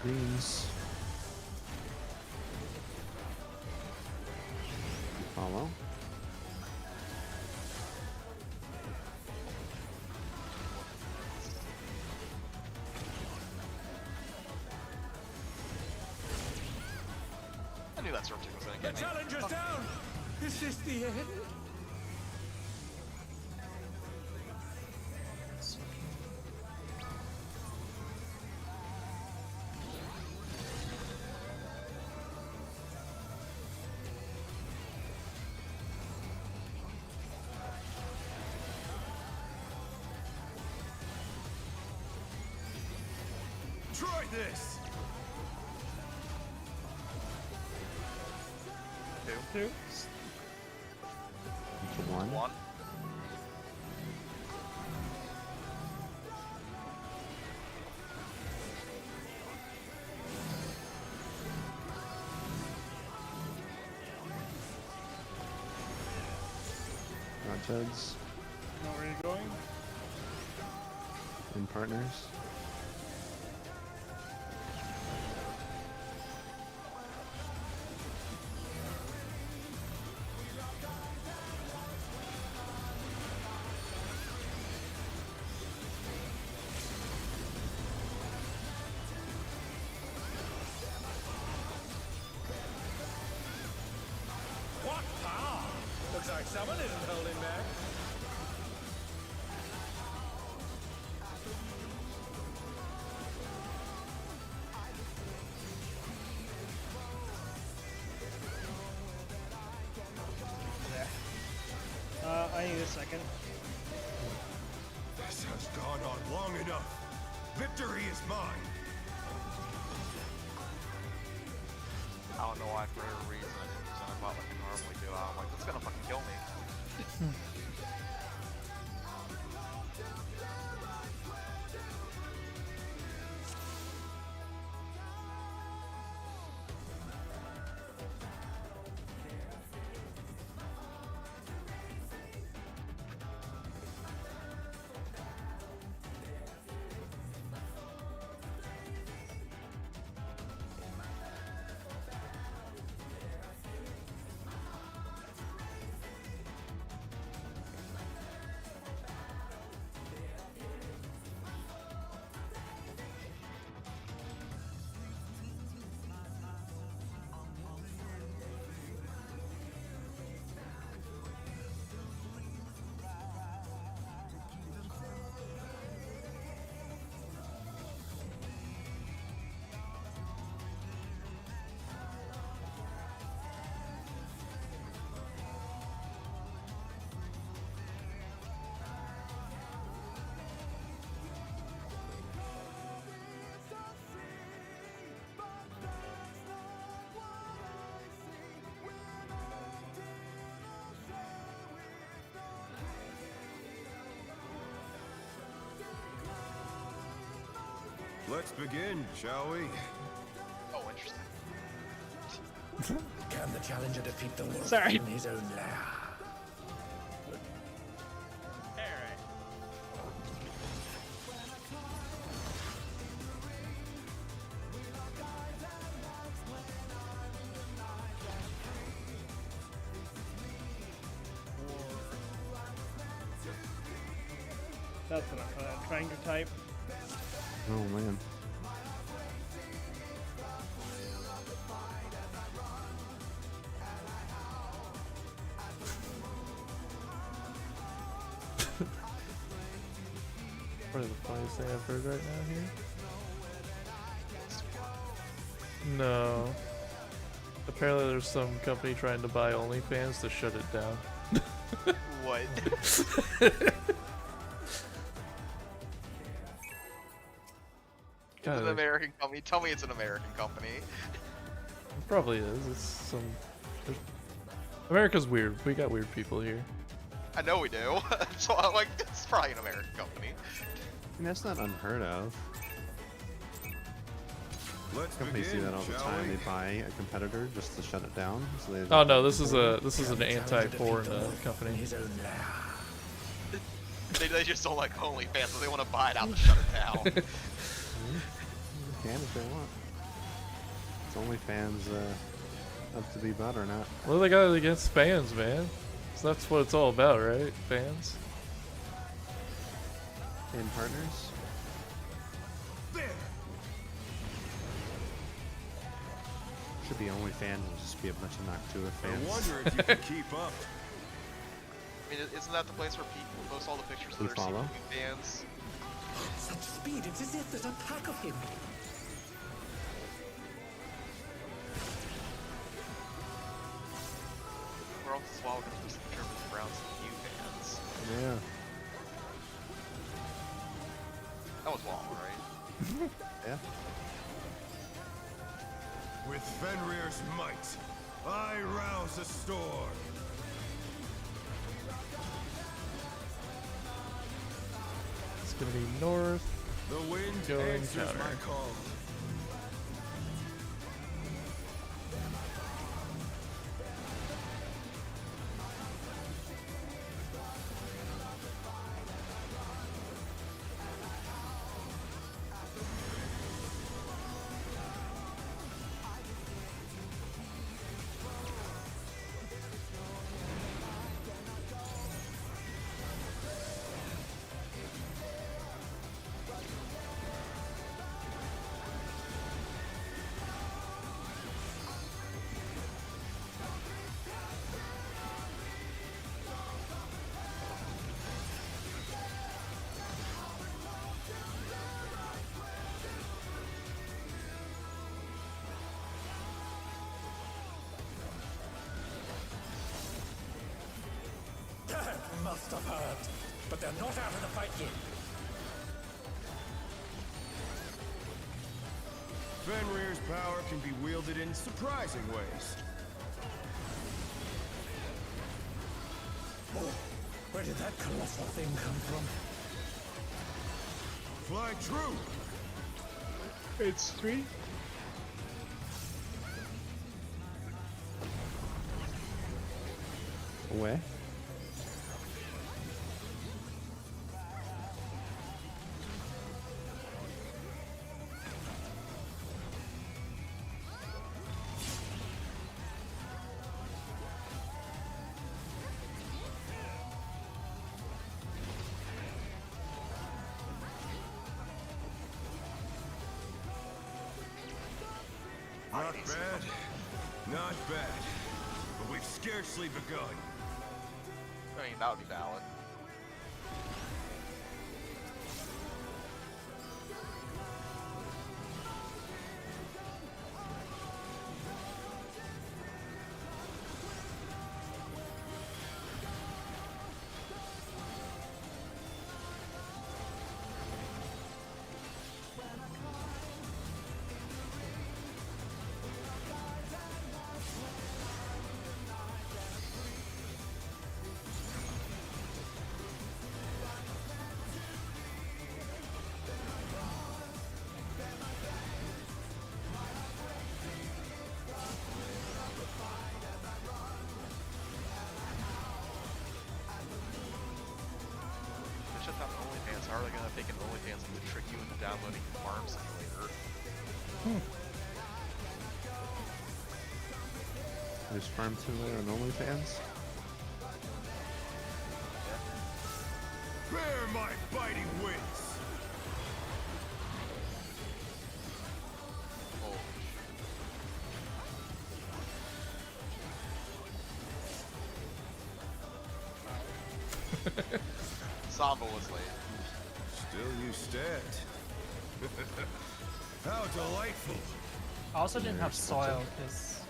Greens. Follow. I knew that sort of was gonna The get me. challenger's down! Is this the end? Try this! Two. 2. One. One. Rotteds. Not really going. in partners. What power? Looks like someone isn't holding back. I need a second. This has gone on long enough. Victory is mine. I don't know why for whatever reason I didn't use Unbot like I normally do. I'm like, that's gonna fucking kill me. Let's begin, shall we? Oh, interesting. Can the challenger defeat the wolf Sorry. in his own lair? That's what I'm trying to type. Oh man. What are the funniest thing I've heard right now here? No. Apparently there's some company trying to buy OnlyFans to shut it down. What? It's an American company. Tell me it's an American company. It probably is. It's some. America's weird. We got weird people here. I know we do. So I'm like, it's probably an American company. And that's not unheard of. Let's Companies do begin, that all the shall time. we? They buy a competitor just to shut it down. So they Oh no, this is an anti-porn company. His own lair. They just don't like OnlyFans, so they want to buy it out to shut it down. They can if they want. It's only fans up to be bought or not. What do they got against fans, man? So that's what it's all about, right? Fans. In partners. There. Should be only fans. It'll just be a bunch of Noctua I fans. wonder if you can keep up. I mean, isn't that the place where people post all the pictures We of their follow. CPU fans? Such speed, it's as if there's a pack of him. We're also swallowing this picture of the brown CPU fans. Yeah. That was Wall, right? Yeah. With Fenrir's might, I rouse a storm. It's gonna be north. The wind Going answers counter. my call. must have heard, but they're not out of the fight yet. Fenrir's power can be wielded in surprising ways. Oh, where did that colossal thing come from? Fly true! It's 3. Away. Not bad. Not bad. But we've scarcely begun. I mean, that would be valid. Shut down OnlyFans. How are they gonna make an OnlyFans to trick you into downloading Farm Simulator? There's Farm Simulator on OnlyFans. Bear my biting wings! Oh, Samba was late. Still you stand. How delightful! I also didn't have soil because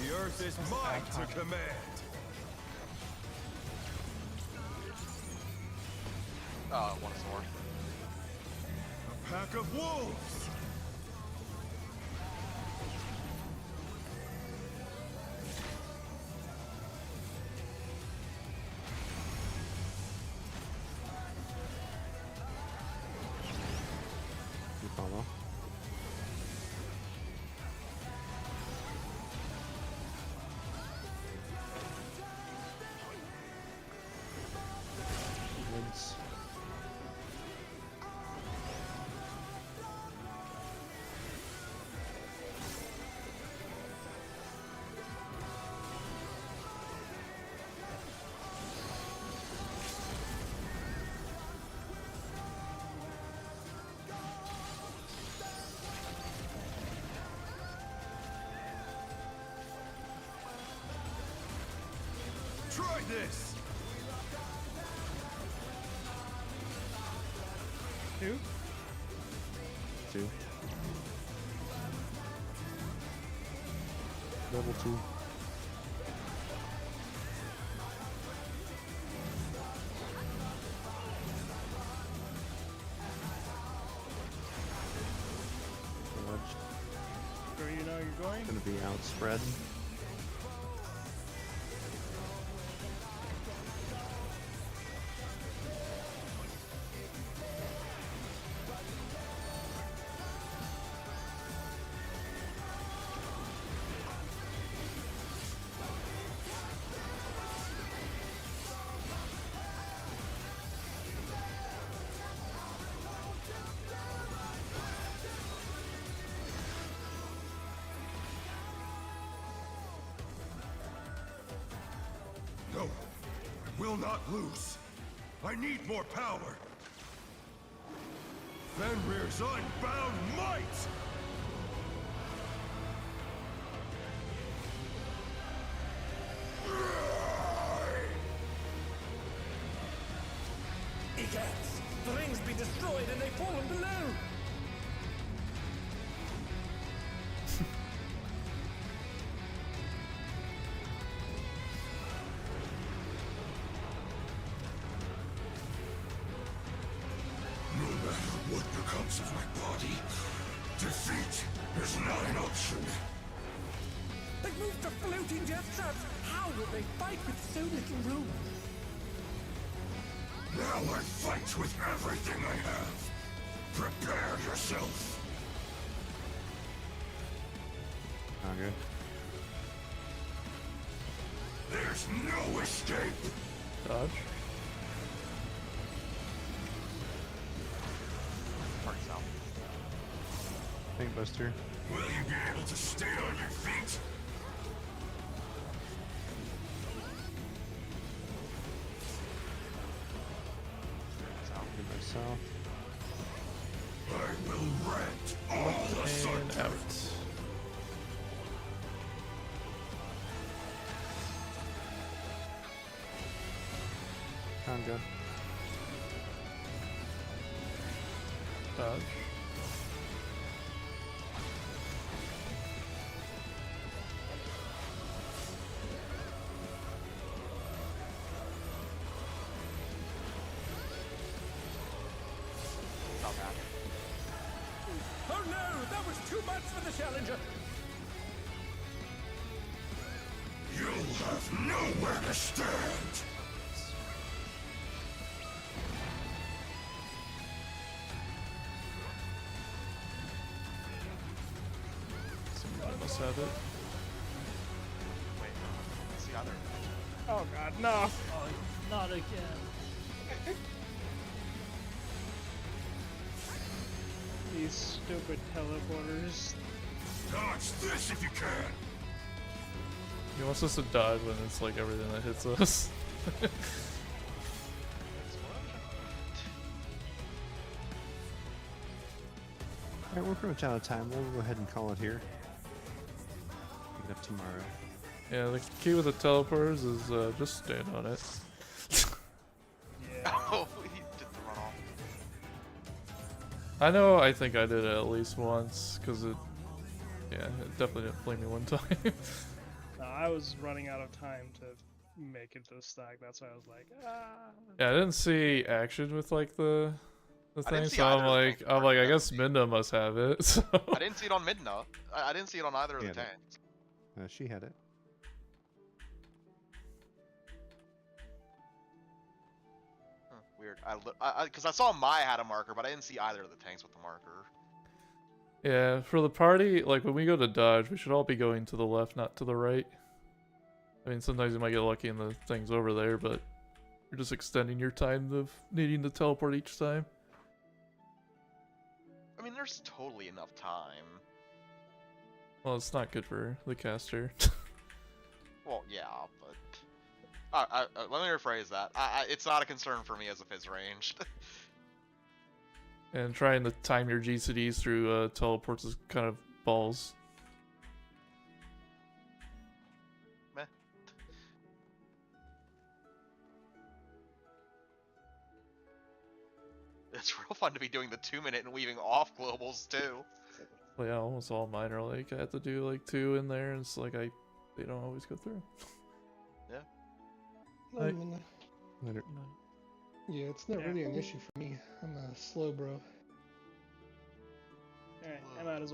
The earth is mine to command. One sword. A pack of wolves! You follow? Woods. Try this! 2. 2. Level 2. Where you know you're going? Gonna be outspread. No, I will not lose. I need more power. Fenrir's unbound might! Egads! The ring's been destroyed and they've fallen below! floating death traps! How will they fight with so little room? Now I fight with everything I have. Prepare yourself. Okay. There's no escape. Dodge. Party south. Tank Buster. Will you be able to stay on your feet? South. Get myself. I will rent all the And sun. out. Conga. Dodge. South back. Oh no! That was too much for the Challenger! You'll have nowhere to stand. Somebody must have it. Wait, let's see either. Oh god, no! Oh, not again. These stupid teleporters. Dodge this if you can. He wants us to dodge when it's like everything that hits us. Alright, we're pretty much out of time. We'll go ahead and call it here. Pick it up tomorrow. Yeah, the key with the teleporters is just stand on it. Yeah. Oh, he did the run off. I know, I think I did it at least once, because it definitely didn't flame me one time. No, I was running out of time to make it to the stack. That's why I was like, ah. Yeah, I didn't see action with like the I thing, didn't see so I'm either of the like, things I that guess Minda must have it. So. I didn't see it on Midna. I didn't see it on either of the Yeah, no. tanks. She had it. Huh, weird. Because I saw Mai had a marker, but I didn't see either of the tanks with the marker. Yeah, for the party, like when we go to dodge, we should all be going to the left, not to the right. I mean, sometimes you might get lucky and the thing's over there, but you're just extending your time of needing to teleport each time. I mean, there's totally enough time. Well, it's not good for the caster. Well, yeah, but... let me rephrase that. It's not a concern for me as a Fizz range. And trying to time your GCDs through teleports is kind of balls. Meh. It's real fun to be doing the 2-minute and weaving off globals, too. Well, yeah, almost all mine are like, I have to do like 2 in there, and it's like they don't always go through. No, I mean, Later. yeah, it's not Yeah. really an issue for me. I'm a slow bro. Alright, I'm out as